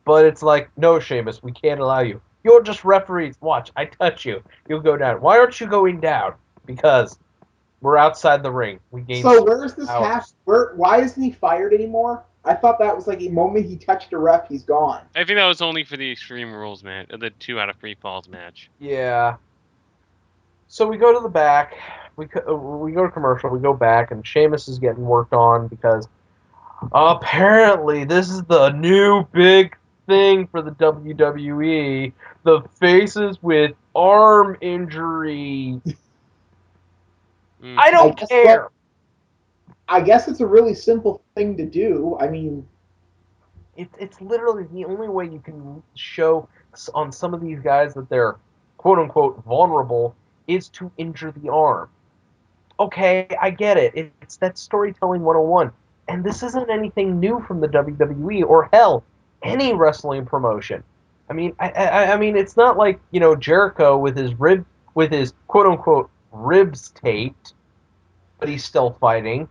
but it's like, "No, Sheamus, we can't allow you. You're just referees. Watch, I touch you, you'll go down. Why aren't you going down? Because we're outside the ring. We gain." So where's this half? Why isn't he fired anymore? I thought that was like the moment he touched a ref, he's gone. I think that was only for the Extreme Rules match, the 2 out of 3 falls match. Yeah. So we go to the back. We go to commercial. We go back, and Sheamus is getting worked on because apparently this is the new big thing for the WWE. The faces with arm injury. I don't care. I guess it's a really simple thing to do. I mean, it's literally the only way you can show on some of these guys that they're quote unquote vulnerable is to injure the arm. Okay, I get it. It's that storytelling 101. And this isn't anything new from the WWE or hell, any wrestling promotion. I mean, I mean, it's not like Jericho with his quote unquote ribs taped, but he's still fighting.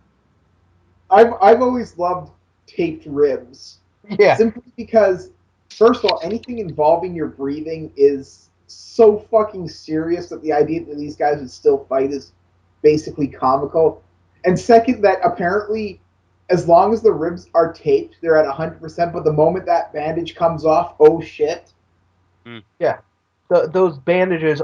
I've always loved taped ribs. Yeah. Simply because, first of all, anything involving your breathing is so fucking serious that the idea that these guys would still fight is basically comical. And second, that apparently, as long as the ribs are taped, they're at 100%. But the moment that bandage comes off, oh shit. Yeah. Those bandages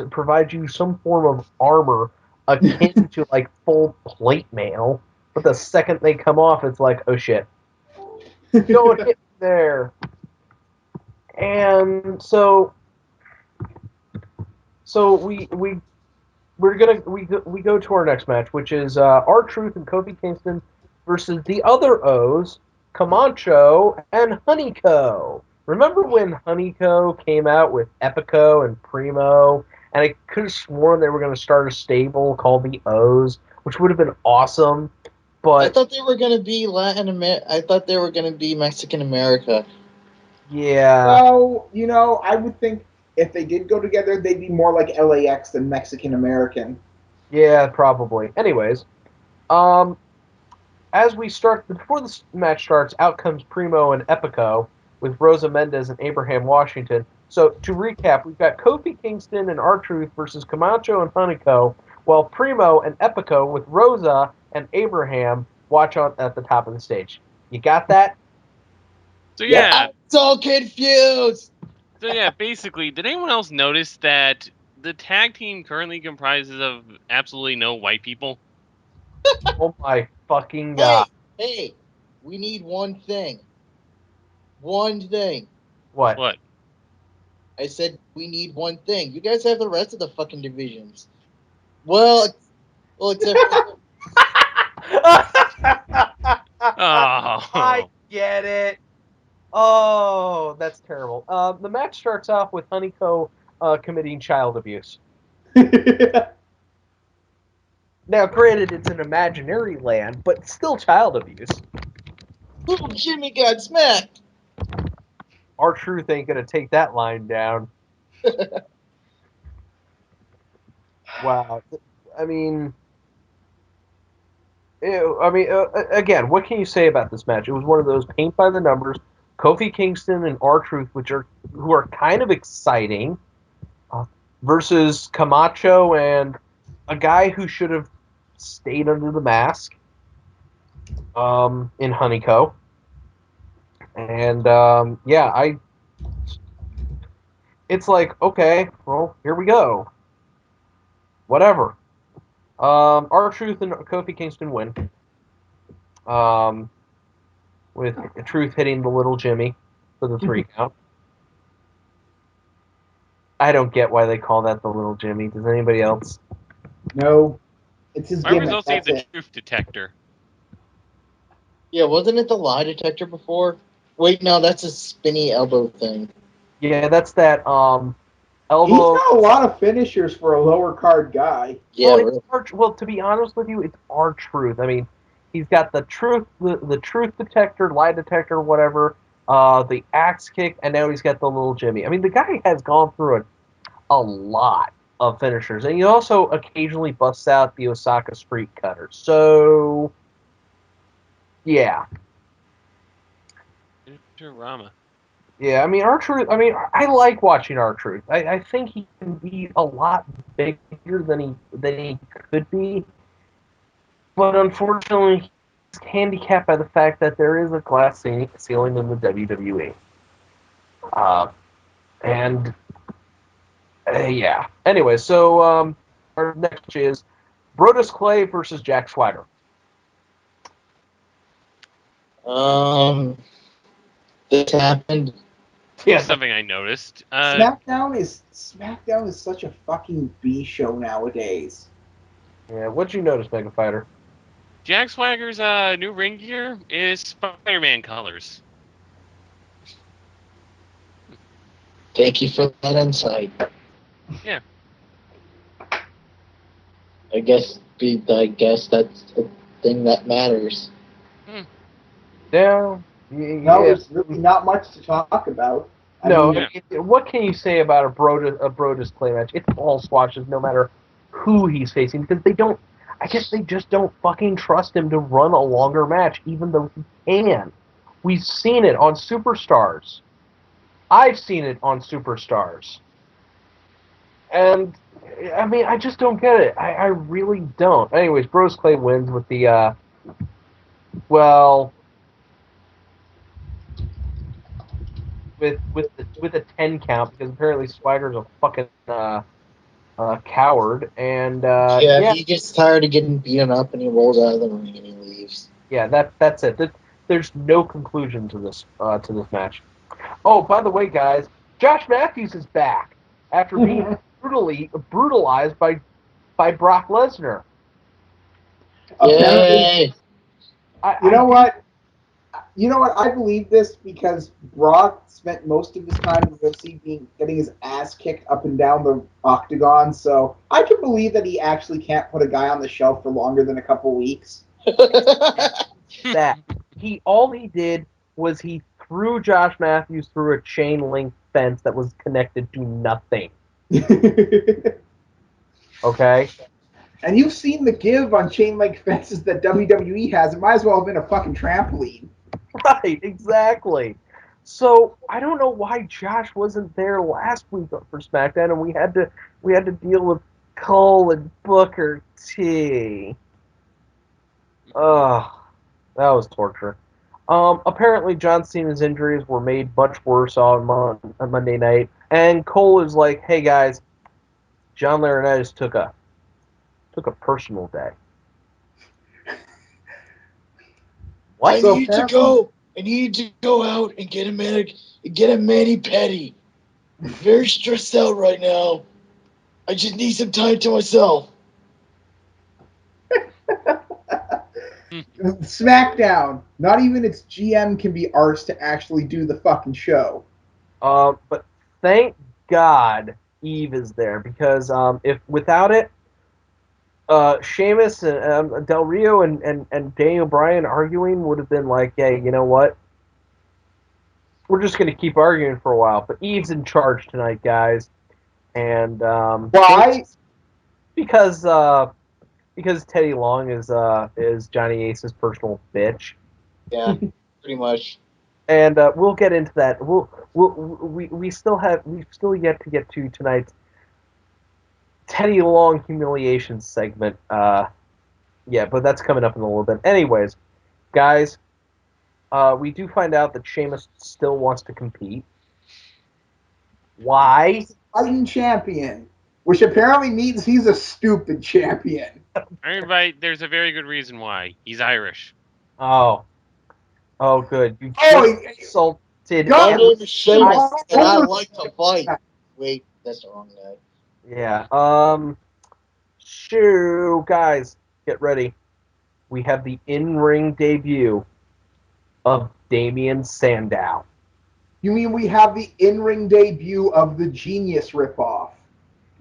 provide you some form of armor akin to like full plate mail. But the second they come off, it's like, oh shit. Don't hit me there. And so we go to our next match, which is R-Truth and Kofi Kingston versus the other O's, Camacho and Honeyco. Remember when Honeyco came out with Epico and Primo, and I could have sworn they were going to start a stable called the O's, which would have been awesome. But I thought they were going to be Latin America. I thought they were going to be Mexican America. Yeah. So, I would think if they did go together, they'd be more like LAX than Mexican American. Yeah, probably. Anyways, um, as we start, before this match starts, out comes Primo and Epico with Rosa Mendez and Abraham Washington. So to recap, we've got Kofi Kingston and R-Truth versus Camacho and Hunico, while Primo and Epico with Rosa and Abraham watch on at the top of the stage. You got that? So yeah, I'm so confused. basically, did anyone else notice that the tag team currently comprises of absolutely no white people? Oh my fucking god! Hey, we need one thing. One thing. What? What? I said we need one thing. You guys have the rest of the fucking divisions. Well, except for I Oh, get it. Oh, that's terrible. The match starts off with Hunico committing child abuse. Now, granted, it's an imaginary land, but still child abuse. little Jimmy got smacked. R-Truth ain't gonna take that line down. Wow. I mean, again, what can you say about this match? It was one of those paint by the numbers. Kofi Kingston and R-Truth, who are kind of exciting, versus Camacho and a guy who should have stayed under the mask, in Hunico. And it's like, okay, well, here we go. Whatever. R-Truth and Kofi Kingston win. With Truth hitting the little Jimmy for the 3 count. I don't get why they call that the little Jimmy. Does anybody else? No, it's his my gimmick. results say That's the it. truth detector. Yeah, wasn't it the lie detector before? Wait, no, that's a spinny elbow thing. Yeah, that's that He's elbow. got a lot of finishers for a lower card guy. Yeah, Well, really. well, to be honest with you, it's R-Truth. I mean, he's got the truth detector, lie detector, whatever, the axe kick, and now he's got the little Jimmy. I mean, the guy has gone through a lot of finishers, and he also occasionally busts out the Osaka Street Cutter. So, yeah. Rama. Yeah, I mean, R-Truth, I like watching R-Truth. I think he can be a lot bigger than he could be. But unfortunately, he's handicapped by the fact that there is a glass ceiling in the WWE. And yeah. Anyway, so our next match is Brodus Clay versus Jack Swagger. This happened. Here's something I noticed. SmackDown is such a fucking B show nowadays. Yeah. What'd you notice, Mega Fighter? Jack Swagger's new ring gear is Spider-Man colors. Thank you for that insight. Yeah. I guess that's the thing that matters. Yeah. No, there's really not much to talk about. No, I mean, what can you say about a Brodus Clay match? It's all squashes, no matter who he's facing, because I guess they just don't fucking trust him to run a longer match, even though he can. We've seen it on Superstars. I've seen it on Superstars. And, I mean, I just don't get it. I really don't. Anyways, Brodus Clay wins with the, with a 10 count, because apparently Swagger's a fucking coward, and He gets tired of getting beaten up and he rolls out of the ring and he leaves. yeah, that's it. There's no conclusion to this match. Oh, by the way, guys, Josh Matthews is back after being brutalized by Brock Lesnar. Yay! You know what? I believe this because Brock spent most of his time in UFC getting his ass kicked up and down the octagon, so I can believe that he actually can't put a guy on the shelf for longer than a couple weeks. That all he did was he threw Josh Matthews through a chain link fence that was connected to nothing. Okay? And you've seen the give on chain link fences that WWE has. It might as well have been a fucking trampoline. Right, exactly. So I don't know why Josh wasn't there last week for SmackDown, and we had to deal with Cole and Booker T. Ugh, that was torture. Apparently John Cena's injuries were made much worse on Monday night, and Cole is like, "Hey guys, John Laurinaitis took a personal day." What? I need to go. I need to go out and get a mani pedi. I'm very stressed out right now. I just need some time to myself. SmackDown. Not even its GM can be arsed to actually do the fucking show. But thank God Eve is there, because if without it, Sheamus and Del Rio and Daniel Bryan arguing would have been like, "Hey, you know what? We're just going to keep arguing for a while." But Eve's in charge tonight, guys, and Why? Because Teddy Long is Johnny Ace's personal bitch. Yeah, pretty much. And we'll get into that. We still yet to get to tonight's Teddy Long humiliation segment. Yeah, but that's coming up in a little bit. Anyways, guys, we do find out that Sheamus still wants to compete. Why? Fighting champion. Which apparently means he's a stupid champion. Everybody, there's a very good reason why. He's Irish. Oh, good. You Oh, just insulted. God, My name is Sheamus, and I over- like to fight. Wait, that's the wrong guy. Yeah. Shoo, guys, get ready. We have the in-ring debut of Damian Sandow. You mean we have the in-ring debut of the Genius ripoff?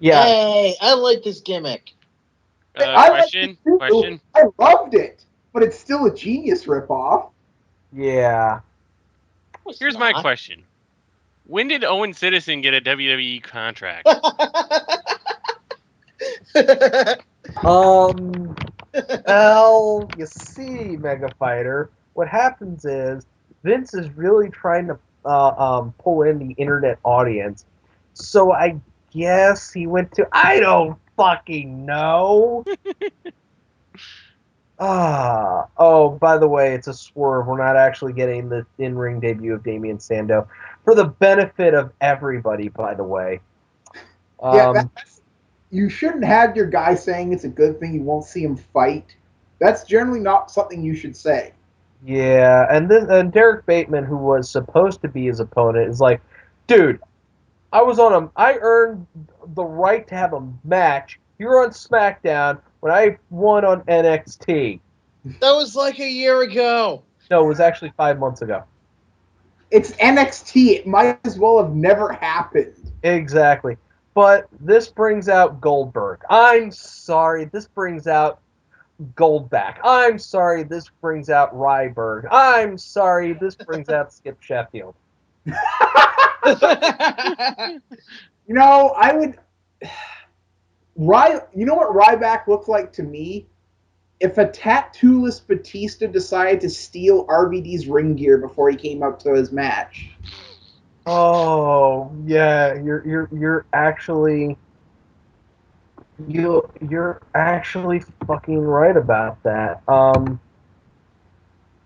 Yeah. Hey, I like this gimmick. I Question. liked it too. Question. I loved it, but it's still a Genius ripoff. Yeah. Here's my question. When did Owen Citizen get a WWE contract? Well, you see, Mega Fighter, what happens is Vince is really trying to pull in the internet audience. So I guess he went to, I don't fucking know. Oh, by the way, it's a swerve. We're not actually getting the in-ring debut of Damian Sandow. For the benefit of everybody, by the way. Yeah, you shouldn't have your guy saying it's a good thing you won't see him fight. That's generally not something you should say. Yeah, and Derek Bateman, who was supposed to be his opponent, is like, dude, I earned the right to have a match. You're on SmackDown when I won on NXT. That was like a year ago. No, it was actually 5 months ago. It's NXT. It might as well have never happened. Exactly. But this brings out Goldberg. I'm sorry, this brings out Goldback. I'm sorry, this brings out Ryberg. I'm sorry, this brings out Skip Sheffield. You know, I would. You know what Ryback looked like to me? If a tattooless Batista decided to steal RVD's ring gear before he came up to his match. Oh yeah, you're actually fucking right about that.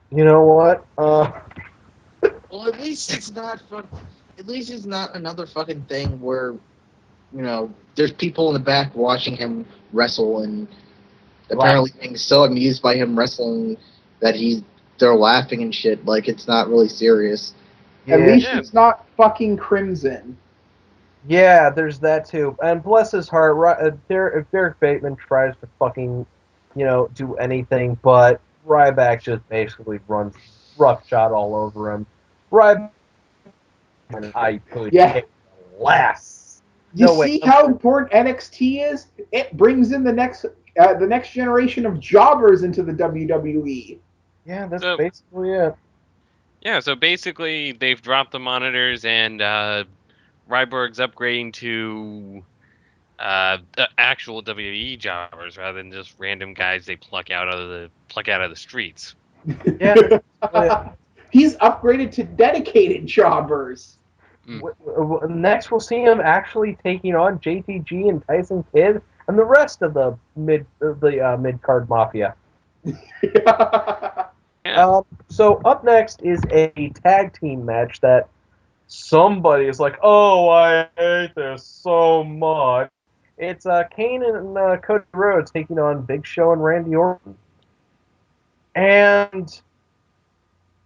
You know what? Well, at least it's not fun. At least it's not another fucking thing where, there's people in the back watching him wrestle and apparently being so amused by him wrestling that they're laughing and shit. Like, it's not really serious. At least Yeah. it's not fucking Crimson. Yeah, there's that too. And bless his heart, if Derek Bateman tries to fucking, do anything, but Ryback just basically runs roughshod all over him. Ryback, I could care less. You see how important NXT is? It brings in the next generation of jobbers into the WWE. Yeah, that's basically it. Yeah, so basically they've dropped the monitors and Ryberg's upgrading to the actual WWE jobbers rather than just random guys they pluck out of the streets. Yeah. He's upgraded to dedicated jobbers. Next, we'll see him actually taking on JTG and Tyson Kidd and the rest of the mid card mafia. Yeah. So up next is a tag team match that somebody is like, "Oh, I hate this so much." It's Kane and Cody Rhodes taking on Big Show and Randy Orton, and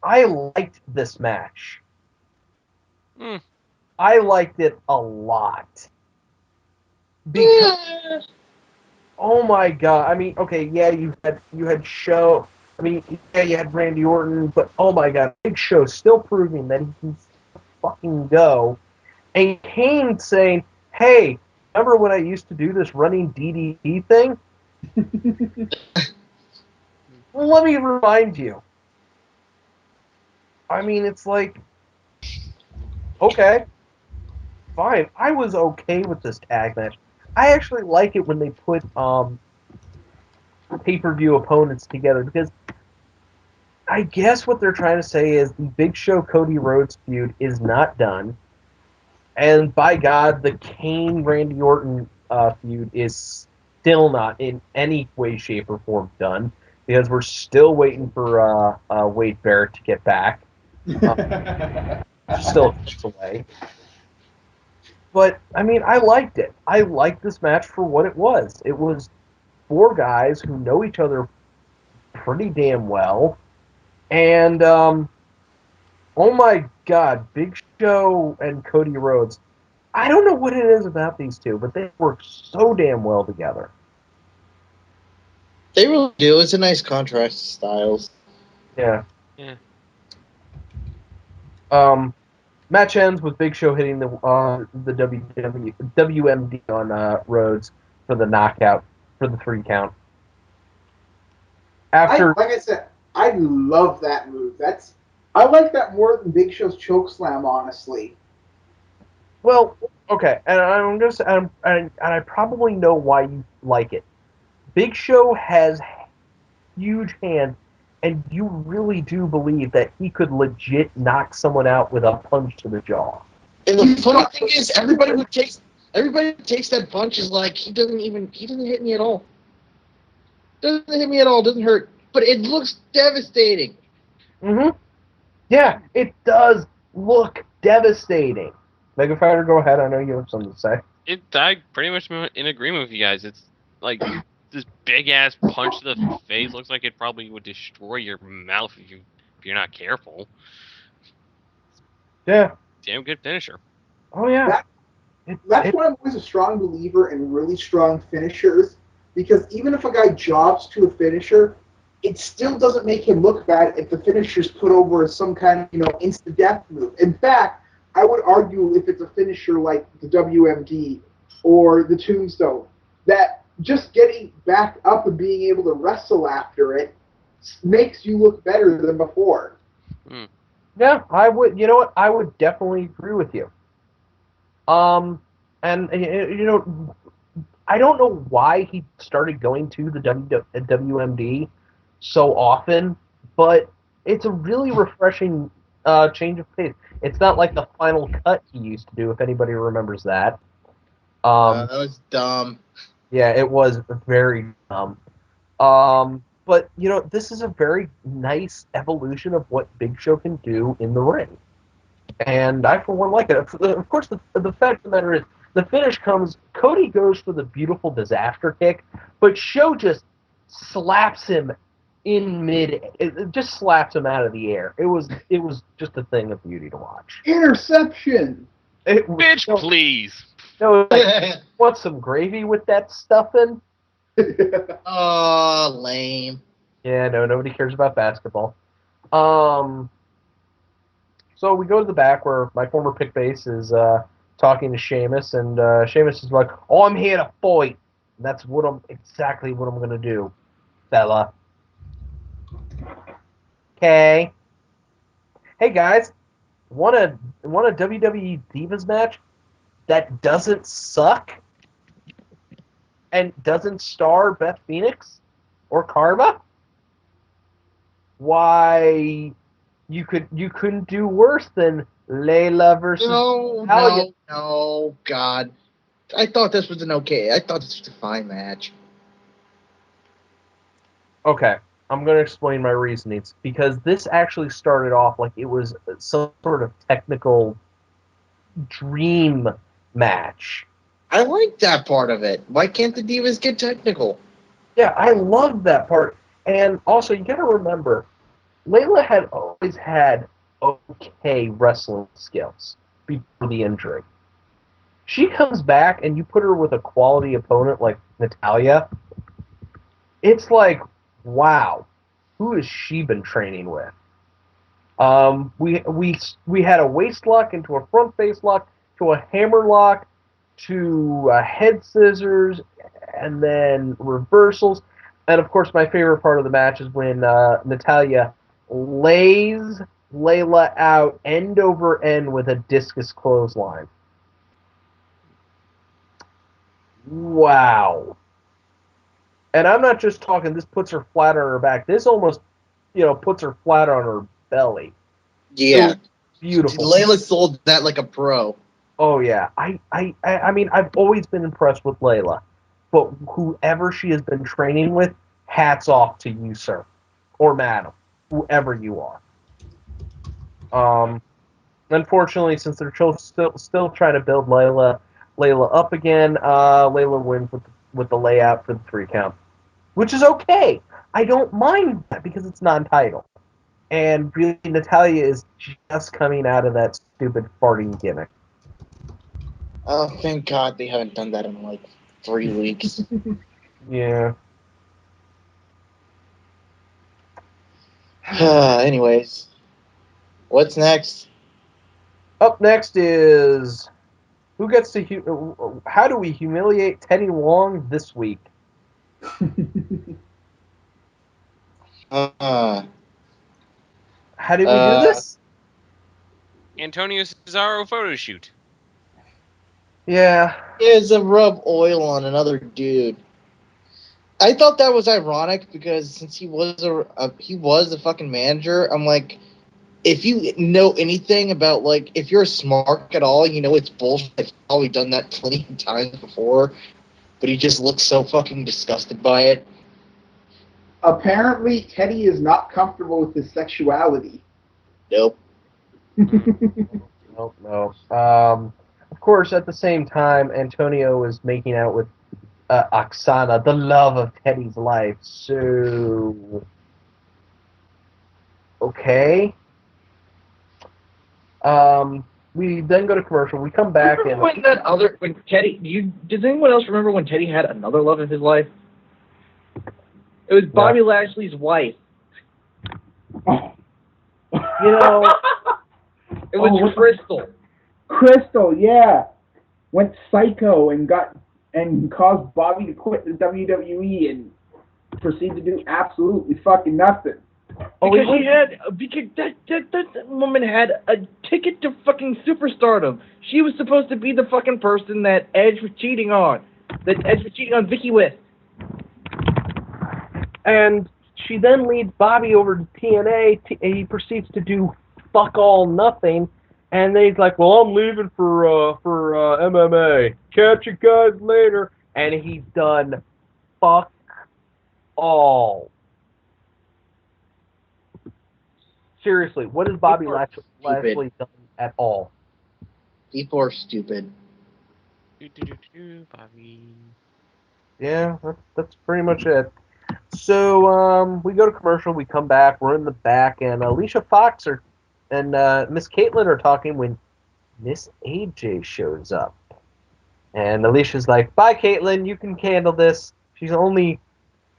I liked this match. Hmm. I liked it a lot because oh my god! I mean, okay, yeah, you had Show. I mean, yeah, you had Randy Orton, but oh my god, Big Show still proving that he can fucking go. And Kane saying, "Hey, remember when I used to do this running DDT thing? Well, let me remind you." I mean, it's like, okay, fine. I was okay with this tag match. I actually like it when they put pay-per-view opponents together because I guess what they're trying to say is the Big Show Cody Rhodes feud is not done, and by God, the Kane Randy Orton feud is still not in any way, shape, or form done because we're still waiting for Wade Barrett to get back. Still away. But I mean, I liked it. I liked this match for what it was. It was four guys who know each other pretty damn well, and oh my God, Big Show and Cody Rhodes. I don't know what it is about these two, but they work so damn well together. They really do. It's a nice contrast to styles. Yeah. Yeah. Match ends with Big Show hitting the WMD on Rhodes for the knockout for the 3 count. After, like I said, I love that move. I like that more than Big Show's choke slam, honestly. well, okay, and I'm gonna say, and I probably know why you like it. Big Show has huge hands, and you really do believe that he could legit knock someone out with a punch to the jaw. And the funny thing is, everybody who takes that punch is like, he doesn't hit me at all. Doesn't hit me at all. Doesn't hurt, but it looks devastating. Mm-hmm. Yeah, it does look devastating. Mega Fighter, go ahead. I know you have something to say. I pretty much in agreement with you guys. It's like this big ass punch to the face looks like it probably would destroy your mouth if you're not careful. Yeah. Damn good finisher. Oh yeah. That's why I'm always a strong believer in really strong finishers, because even if a guy jobs to a finisher, it still doesn't make him look bad if the finisher's put over as some kind of instant death move. In fact, I would argue if it's a finisher like the WMD or the Tombstone, that just getting back up and being able to wrestle after it makes you look better than before. Yeah, I would. You know what? I would definitely agree with you. And I don't know why he started going to the WMD so often, but it's a really refreshing change of pace. It's not like the Final Cut he used to do, if anybody remembers that. That was dumb. Yeah, it was very dumb. But this is a very nice evolution of what Big Show can do in the ring. And I, for one, like it. Of course, the fact of the matter is, the finish comes, Cody goes for the beautiful disaster kick, but Show just slaps him in mid, it just slaps him out of the air. It was just a thing of beauty to watch. Interception! Bitch, please! No, like, want some gravy with that stuffing? Oh, lame. Yeah, no, nobody cares about basketball. So we go to the back where my former pick base is talking to Sheamus, and Sheamus is like, "Oh, I'm here to fight. That's exactly what I'm gonna do, fella." Okay. hey guys, want a WWE Divas match that doesn't suck and doesn't star Beth Phoenix or Karma? Why, you couldn't do worse than Layla versus Natalia. No, God. I thought this was I thought this was a fine match. Okay, I'm going to explain my reasonings, because this actually started off like it was some sort of technical dream match. I like that part of it. Why can't the Divas get technical? Yeah, I love that part. And also, you got to remember, Layla had always had okay wrestling skills before the injury. She comes back and you put her with a quality opponent like Natalia. It's like, wow, who has she been training with? We had a waist lock into a front face lock to a hammer lock to head scissors and then reversals. And of course, my favorite part of the match is when Natalia lays Layla out end over end with a discus clothesline. Wow. And I'm not just talking, this puts her flat on her back. This almost, puts her flat on her belly. Yeah. Beautiful. Layla sold that like a pro. Oh yeah, I mean, I've always been impressed with Layla, but whoever she has been training with, hats off to you, sir, or madam, whoever you are. Unfortunately, since they're still trying to build Layla up again, Layla wins with the layout for the 3 count, which is okay. I don't mind that because it's non-title, and really Natalia is just coming out of that stupid farting gimmick. Oh, thank God they haven't done that in like 3 weeks. Yeah. Anyways, what's next? Up next is who gets to how do we humiliate Teddy Long this week? Uh, How did we do this? Antonio Cesaro photo shoot. Yeah. Is a rub oil on another dude. I thought that was ironic because since he was a fucking manager, I'm like, if you know anything about, like, if you're smart at all, you know it's bullshit. He's probably done that plenty of times before, but he just looks so fucking disgusted by it. Apparently, Teddy is not comfortable with his sexuality. Nope. No. Of course, at the same time, Antonio is making out with Oksana, the love of Teddy's life. So, okay. We then go to commercial. We come back and when Teddy, does anyone else remember when Teddy had another love of his life? It was Bobby Lashley's wife. It was Crystal. Crystal, yeah, went psycho and caused Bobby to quit the WWE and proceed to do absolutely fucking nothing. Because that woman had a ticket to fucking superstardom. She was supposed to be the fucking person that Edge was cheating on. That Edge was cheating on Vicky with. And she then leads Bobby over to TNA. He proceeds to do fuck all nothing. And then he's like, well, I'm leaving for MMA. Catch you guys later. And he's done fuck all. Seriously, what has Bobby Lashley done at all? People are stupid. Bobby. Yeah, that's pretty much it. So we go to commercial. We come back. We're in the back, and Alicia Fox and Miss Caitlin are talking when Miss AJ shows up. And Alicia's like, "Bye, Caitlin. You can handle this." She's only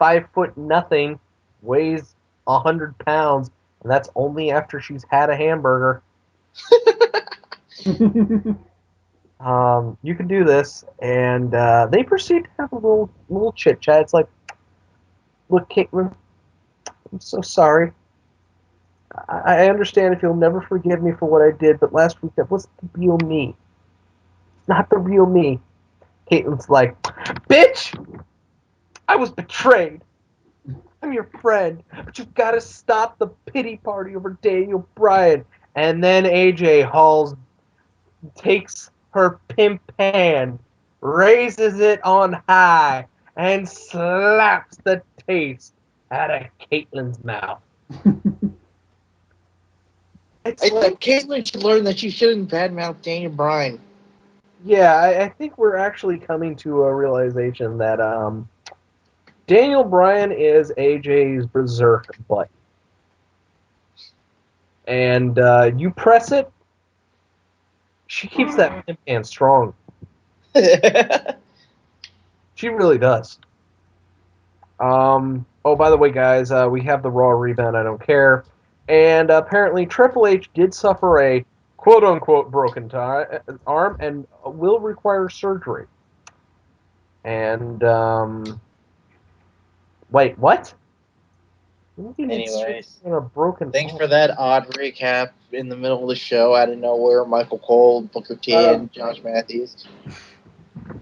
5'0", weighs 100 pounds, and that's only after she's had a hamburger. You can do this, and they proceed to have a little chit chat. It's like, look, Caitlin, I'm so sorry. I understand if you'll never forgive me for what I did, but last week that wasn't the real me. Not the real me. Caitlin's like, bitch! I was betrayed. I'm your friend, but you've got to stop the pity party over Daniel Bryan. And then AJ Halls takes her pimp hand, raises it on high, and slaps the taste out of Caitlin's mouth. I think Caitlyn should learn that she shouldn't badmouth Daniel Bryan. Yeah, I think we're actually coming to a realization that Daniel Bryan is AJ's berserk butt. And you press it, she keeps that pimp hand strong. She really does. Oh, by the way, guys, we have the Raw rebound. I don't care. And apparently, Triple H did suffer a quote-unquote broken arm and will require surgery. And wait, what? Anyways, a broken thanks arm. for that odd recap in the middle of the show. Out of nowhere, Michael Cole, Booker T, and Josh Matthews.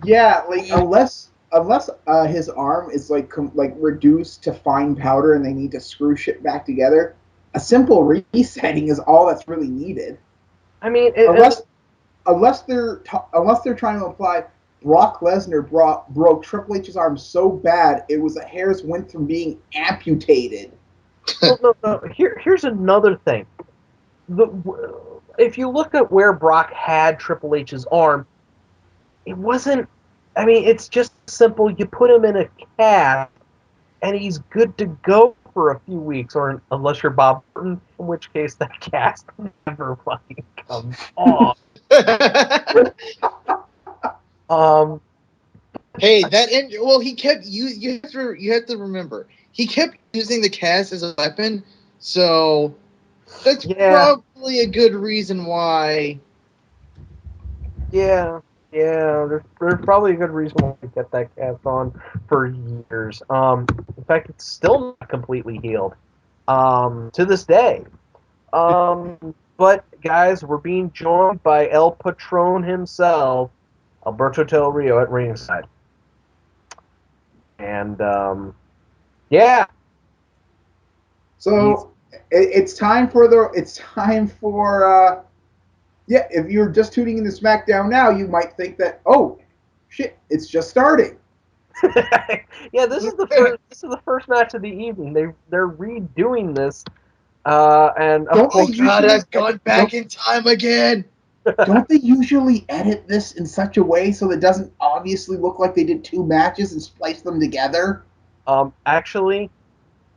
Yeah, like unless his arm is like reduced to fine powder and they need to screw shit back together, a simple resetting is all that's really needed. I mean, unless they're trying to imply Brock Lesnar broke Triple H's arm so bad it was a hair's width from being amputated. No. Here's another thing. If you look at where Brock had Triple H's arm, it wasn't. I mean, it's just simple. You put him in a cast, and he's good to go for a few weeks, or unless you're Bob Orton, in which case that cast never fucking comes off. Hey, well, he kept you have to remember he kept using the cast as a weapon, so that's probably a good reason why. Yeah, there's probably a good reason why we kept that cast on for years. In fact, it's still not completely healed to this day. But guys, we're being joined by El Patron himself, Alberto Del Rio at ringside, and yeah. So it's time for yeah. If you're just tuning into SmackDown now, you might think that shit, it's just starting. Yeah, this is the first match of the evening. They're redoing this, and oh God, I've gone back in time again. Don't they usually edit this in such a way so it doesn't obviously look like they did two matches and splice them together? Actually,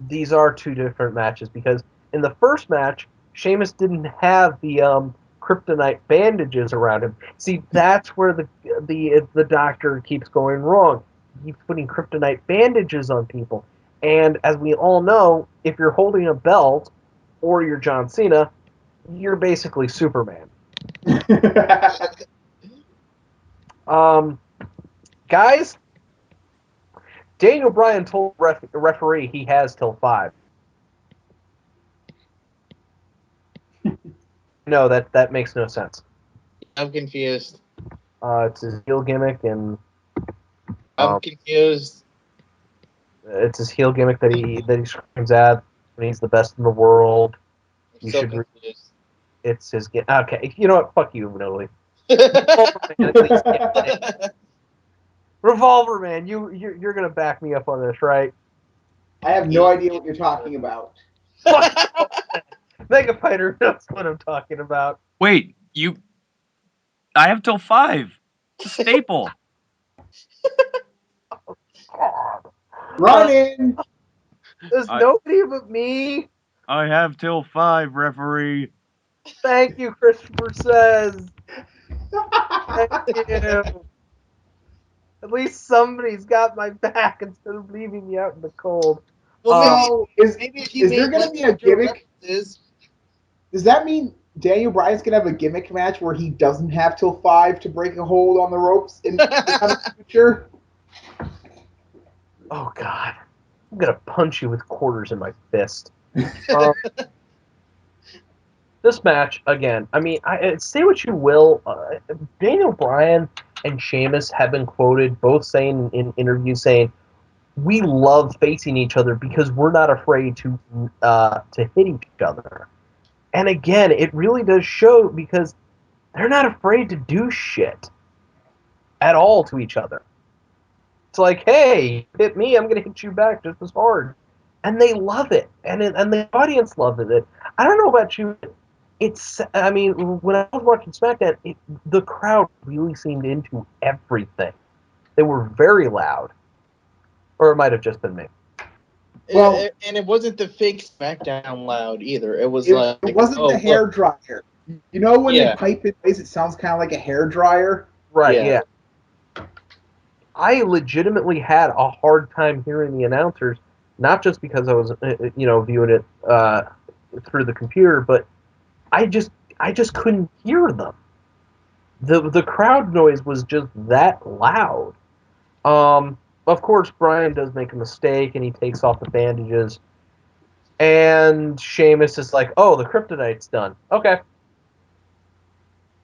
these are two different matches because in the first match, Sheamus didn't have the kryptonite bandages around him. See, that's where the doctor keeps going wrong. He's putting kryptonite bandages on people, and as we all know, if you're holding a belt or you're John Cena, you're basically Superman. Guys, Daniel Bryan told the referee he has till 5. No, that makes no sense. I'm confused. It's his heel gimmick, and I'm confused. It's his heel gimmick that he screams at when he's the best in the world. I'm so confused. It's his gimmick. Okay, you know what? Fuck you, Noli. Revolver Man, you're gonna back me up on this, right? I have no idea what you're talking about. Mega Fighter knows what I'm talking about. Wait, I have till 5. It's a staple. Oh, God. Run in! There's nobody but me. I have till 5, referee. Thank you, Christopher says. Thank you. At least somebody's got my back instead of leaving me out in the cold. Well, is there going to be a gimmick? Does that mean Daniel Bryan's going to have a gimmick match where he doesn't have till 5 to break a hold on the ropes in the future? Oh, God. I'm going to punch you with quarters in my fist. this match again. I mean, say what you will, Daniel Bryan and Sheamus have been quoted both saying in interviews saying, "We love facing each other because we're not afraid to hit each other." And again, it really does show because they're not afraid to do shit at all to each other. It's like, hey, hit me, I'm gonna hit you back just as hard, and they love it, and the audience loves it. I don't know about you. I mean, when I was watching SmackDown, the crowd really seemed into everything. They were very loud, or it might have just been me. Well, and it wasn't the fake SmackDown loud either. It was it wasn't the hair dryer. You know when they pipe it, it sounds kind of like a hair dryer. Right. Yeah. I legitimately had a hard time hearing the announcers, not just because I was, viewing it through the computer, but I just couldn't hear them. The crowd noise was just that loud. Of course, Bryan does make a mistake and he takes off the bandages. And Sheamus is like, "Oh, the kryptonite's done. Okay."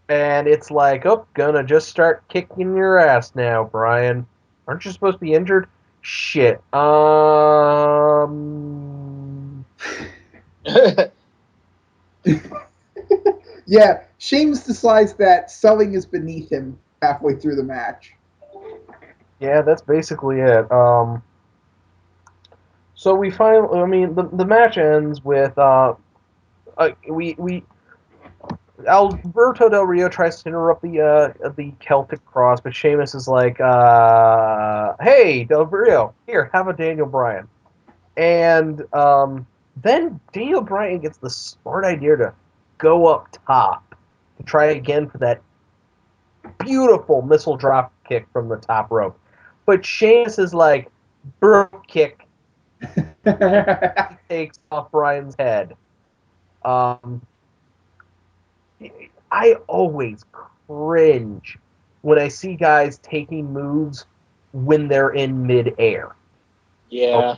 And it's like, "Oh, gonna just start kicking your ass now, Bryan. Aren't you supposed to be injured?" Shit. Yeah, Sheamus decides that selling is beneath him halfway through the match. Yeah, that's basically it. So we finally, I mean, the match ends with Alberto Del Rio tries to interrupt the Celtic Cross, but Sheamus is like, "Hey, Del Rio, here, have a Daniel Bryan." And then Daniel Bryan gets the smart idea to go up top to try again for that beautiful missile drop kick from the top rope. But Sheamus is like, "Bro kick." He takes off Bryan's head. I always cringe when I see guys taking moves when they're in midair. Yeah.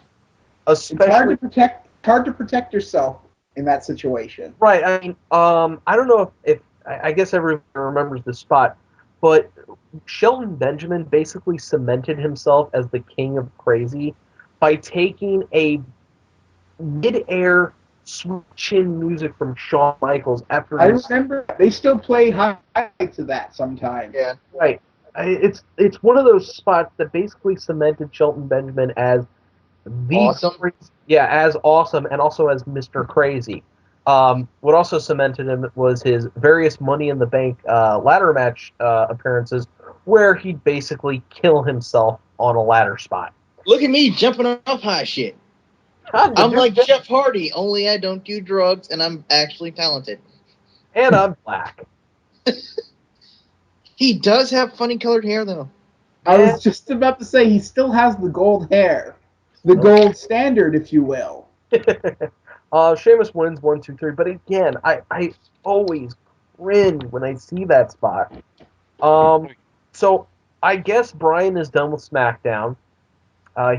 Especially, it's hard to protect yourself in that situation. Right. I mean, I don't know if I guess everyone remembers this spot, but Shelton Benjamin basically cemented himself as the king of crazy by taking a midair switch-in music from Shawn Michaels after I remember they still play highlights of that sometimes. Yeah. Right. It's one of those spots that basically cemented Shelton Benjamin as the awesome. As awesome and also as Mr. Crazy. What also cemented him was his various Money in the Bank ladder match appearances, where he'd basically kill himself on a ladder spot. Look at me jumping off high shit. I'm like Jeff Hardy, only I don't do drugs and I'm actually talented. And I'm black. He does have funny colored hair, though. I was just about to say he still has the gold hair. The gold standard, if you will. Sheamus wins 1, 2, 3. But again, I always cringe when I see that spot. So I guess Bryan is done with SmackDown.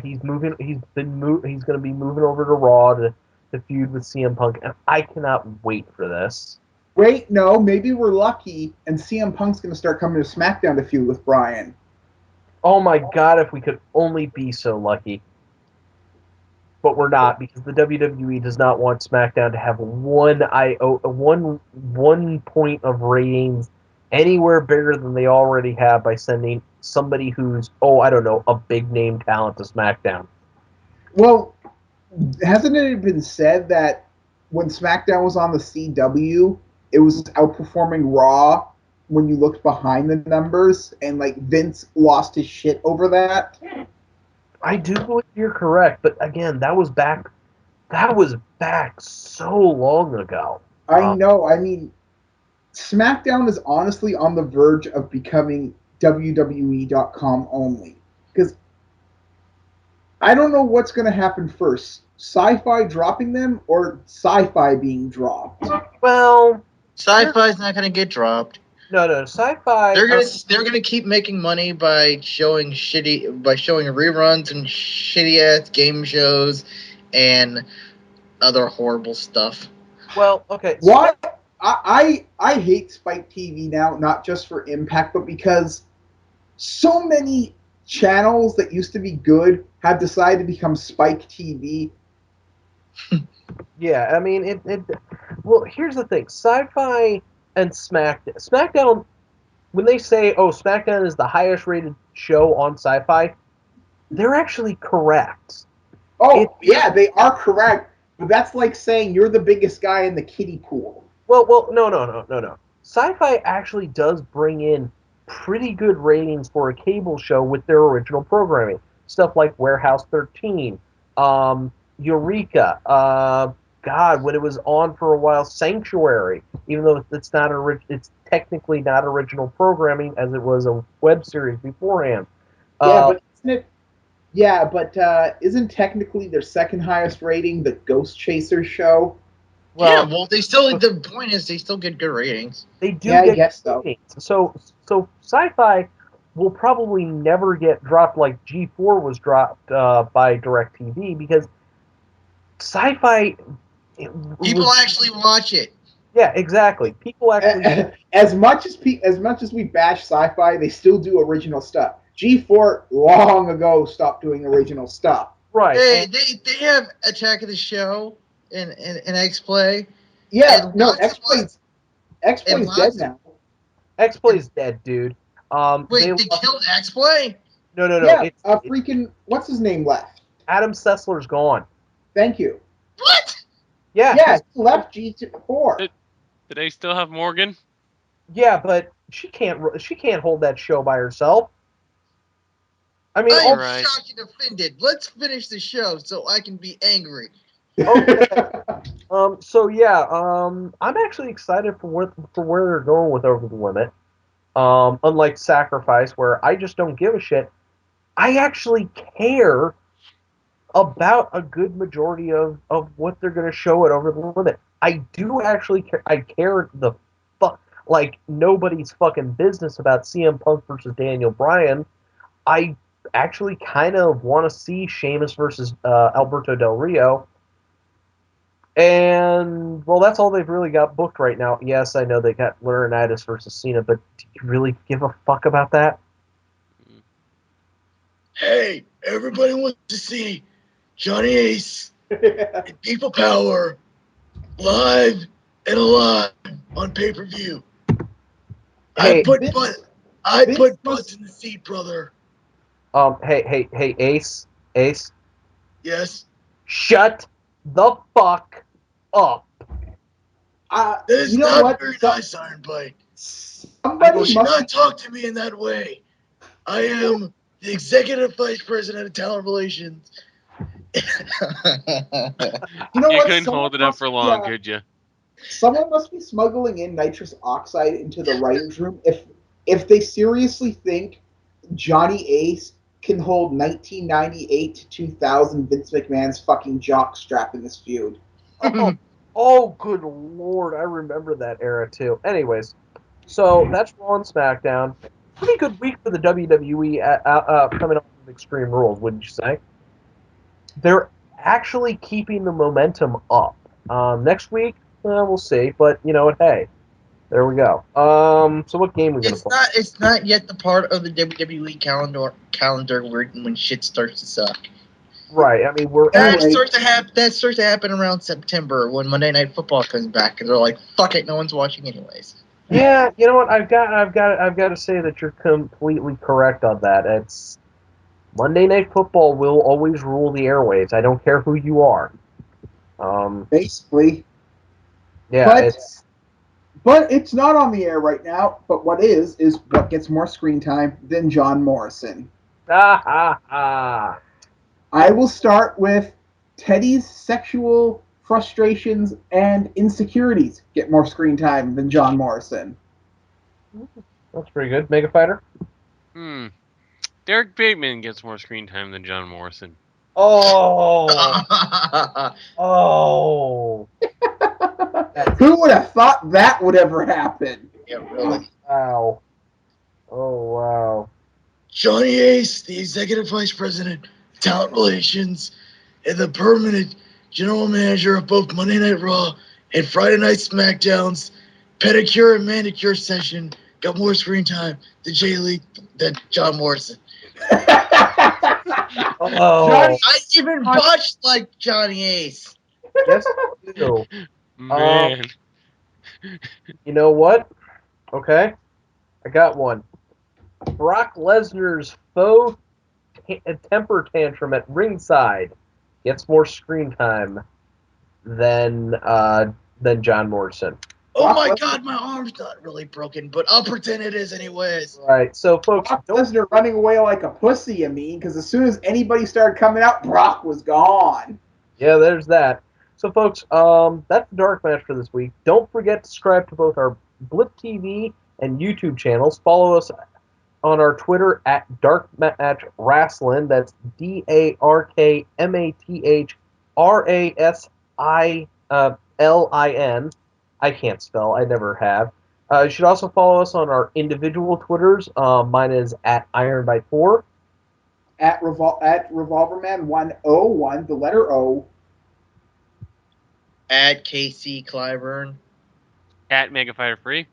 He's moving. He's going to be moving over to Raw to feud with CM Punk, and I cannot wait for this. Wait, no, maybe we're lucky, and CM Punk's going to start coming to SmackDown to feud with Bryan. Oh my God! If we could only be so lucky. But we're not, because the WWE does not want SmackDown to have one point of ratings anywhere bigger than they already have by sending somebody who's, I don't know, a big name talent to SmackDown. Well, hasn't it been said that when SmackDown was on the CW, it was outperforming Raw when you looked behind the numbers, and like Vince lost his shit over that? I do believe you're correct, but again, that was back so long ago. I know. I mean, SmackDown is honestly on the verge of becoming WWE.com only. Because I don't know what's going to happen first. Sci-Fi dropping them or Sci-Fi being dropped? Well, Sci-Fi's not going to get dropped. No, Sci-Fi. They're gonna keep making money by showing reruns and shitty ass game shows and other horrible stuff. Well, okay. What? I hate Spike TV now, not just for Impact, but because so many channels that used to be good have decided to become Spike TV. Yeah, I mean it. Well, here's the thing: Sci-Fi and SmackDown. When they say, "Oh, SmackDown is the highest rated show on Sci-Fi," they're actually correct. Oh, yeah, they are correct, but that's like saying you're the biggest guy in the kiddie pool. Well, no. Sci-Fi actually does bring in pretty good ratings for a cable show with their original programming. Stuff like Warehouse 13, Eureka, God, when it was on for a while, Sanctuary, even though it's technically not original programming as it was a web series beforehand. Yeah, but isn't it? Yeah, but isn't technically their second highest rating the Ghost Chaser show? Well, they still. The point is, they still get good ratings. They do Yeah, I get guess so. ratings. So Sci-Fi will probably never get dropped like G4 was dropped by DirecTV because Sci-Fi. People actually watch it. Yeah, exactly. People actually. As much as we bash Sci-Fi, they still do original stuff. G4 long ago stopped doing original stuff. Right. Hey, they have Attack of the Show and X-Play. Yeah, and no, lots of- X-Play's dead now. X-Play's dead, dude. Wait, they killed X-Play? No. Yeah, freaking what's his name left? Adam Sessler's gone. Thank you. What? Yeah. Yeah, he left G4. Do they still have Morgan? Yeah, but she can't hold that show by herself. I mean, I'm right. shocked and offended. Let's finish the show so I can be angry. Okay. So yeah, I'm actually excited for where they're going with Over the Limit. Unlike Sacrifice, where I just don't give a shit. I actually care about a good majority of what they're going to show at Over the Limit. I do actually care. I care the fuck like nobody's fucking business about CM Punk versus Daniel Bryan. I actually kind of want to see Sheamus versus Alberto Del Rio. And, well, that's all they've really got booked right now. Yes, I know they got Laurinaitis versus Cena, but do you really give a fuck about that? Hey, everybody wants to see Johnny Ace and People Power live and alive on pay-per-view. Hey, I put butts in the seat, brother. Hey, Ace, Yes. shut the fuck up. That is You know not what? very nice, Iron Bite. Somebody You should must not talk to me in that way. I am the executive vice president of talent relations. You know You what? couldn't Someone hold it up must for be, long, could you? Someone must be smuggling in nitrous oxide into the writers' room if they seriously think Johnny Ace can hold 1998 to 2000 Vince McMahon's fucking jock strap in this feud. Oh, good lord, I remember that era too. Anyways, so that's Raw and SmackDown. Pretty good week for the WWE coming up with Extreme Rules, wouldn't you say? They're actually keeping the momentum up. Next week, we'll see. But you know what? Hey, there we go. So what game are we gonna play? It's not yet the part of the WWE calendar when shit starts to suck. Right. I mean, That starts to happen around September when Monday Night Football comes back, and they're like, "Fuck it, no one's watching anyways." Yeah, you know what? I've got to say that you're completely correct on that. It's Monday Night Football will always rule the airwaves. I don't care who you are. Basically. Yeah. But it's not on the air right now. But what is what gets more screen time than John Morrison. I will start with Teddy's sexual frustrations and insecurities get more screen time than John Morrison. That's pretty good. Mega Fighter? Derek Bateman gets more screen time than John Morrison. Oh. Oh. Who would have thought that would ever happen? Yeah, really. Wow. Oh, wow. Johnny Ace, the executive vice president, talent relations, and the permanent general manager of both Monday Night Raw and Friday Night SmackDowns, pedicure and manicure session got more screen time than John Morrison. Oh, Johnny- I even botched like Johnny Ace. yes, you do. Man. You know what? Okay, I got one. Brock Lesnar's faux temper tantrum at ringside gets more screen time than John Morrison. Oh Brock my Lesnar- God, my arm's not really broken, but I'll pretend it is anyways. Right. So, folks, Brock don't Lesnar running away like a pussy, I mean, because as soon as anybody started coming out, Brock was gone. Yeah, there's that. So, folks, that's the Dark Match for this week. Don't forget to subscribe to both our Blip TV and YouTube channels. Follow us on our Twitter at DarkMatch Wrestling. That's DarkMatchRasLin. I can't spell. I never have. You should also follow us on our individual Twitters. Mine is at IronBite4. At Revolverman 101, the letter O. At KC Clyburn. At Megafire Free.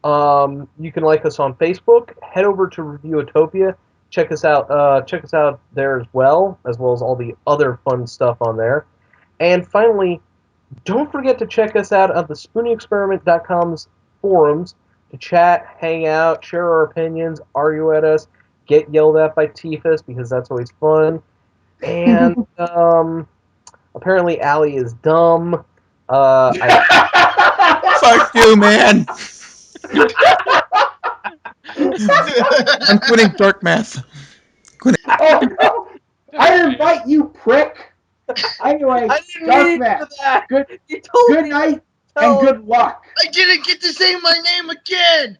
You can like us on Facebook. Head over to Reviewtopia. Check us out. Check us out there as well as all the other fun stuff on there. And finally, don't forget to check us out at the SpoonyExperiment.com's forums to chat, hang out, share our opinions, argue at us, get yelled at by Tifus because that's always fun. And apparently, Allie is dumb. Fuck you, man. I'm quitting dark math. Oh, no. I invite you, prick. Anyway, I didn't Dark mean Match. for that. Good, You told good me night tell and good luck. I didn't get to say my name again.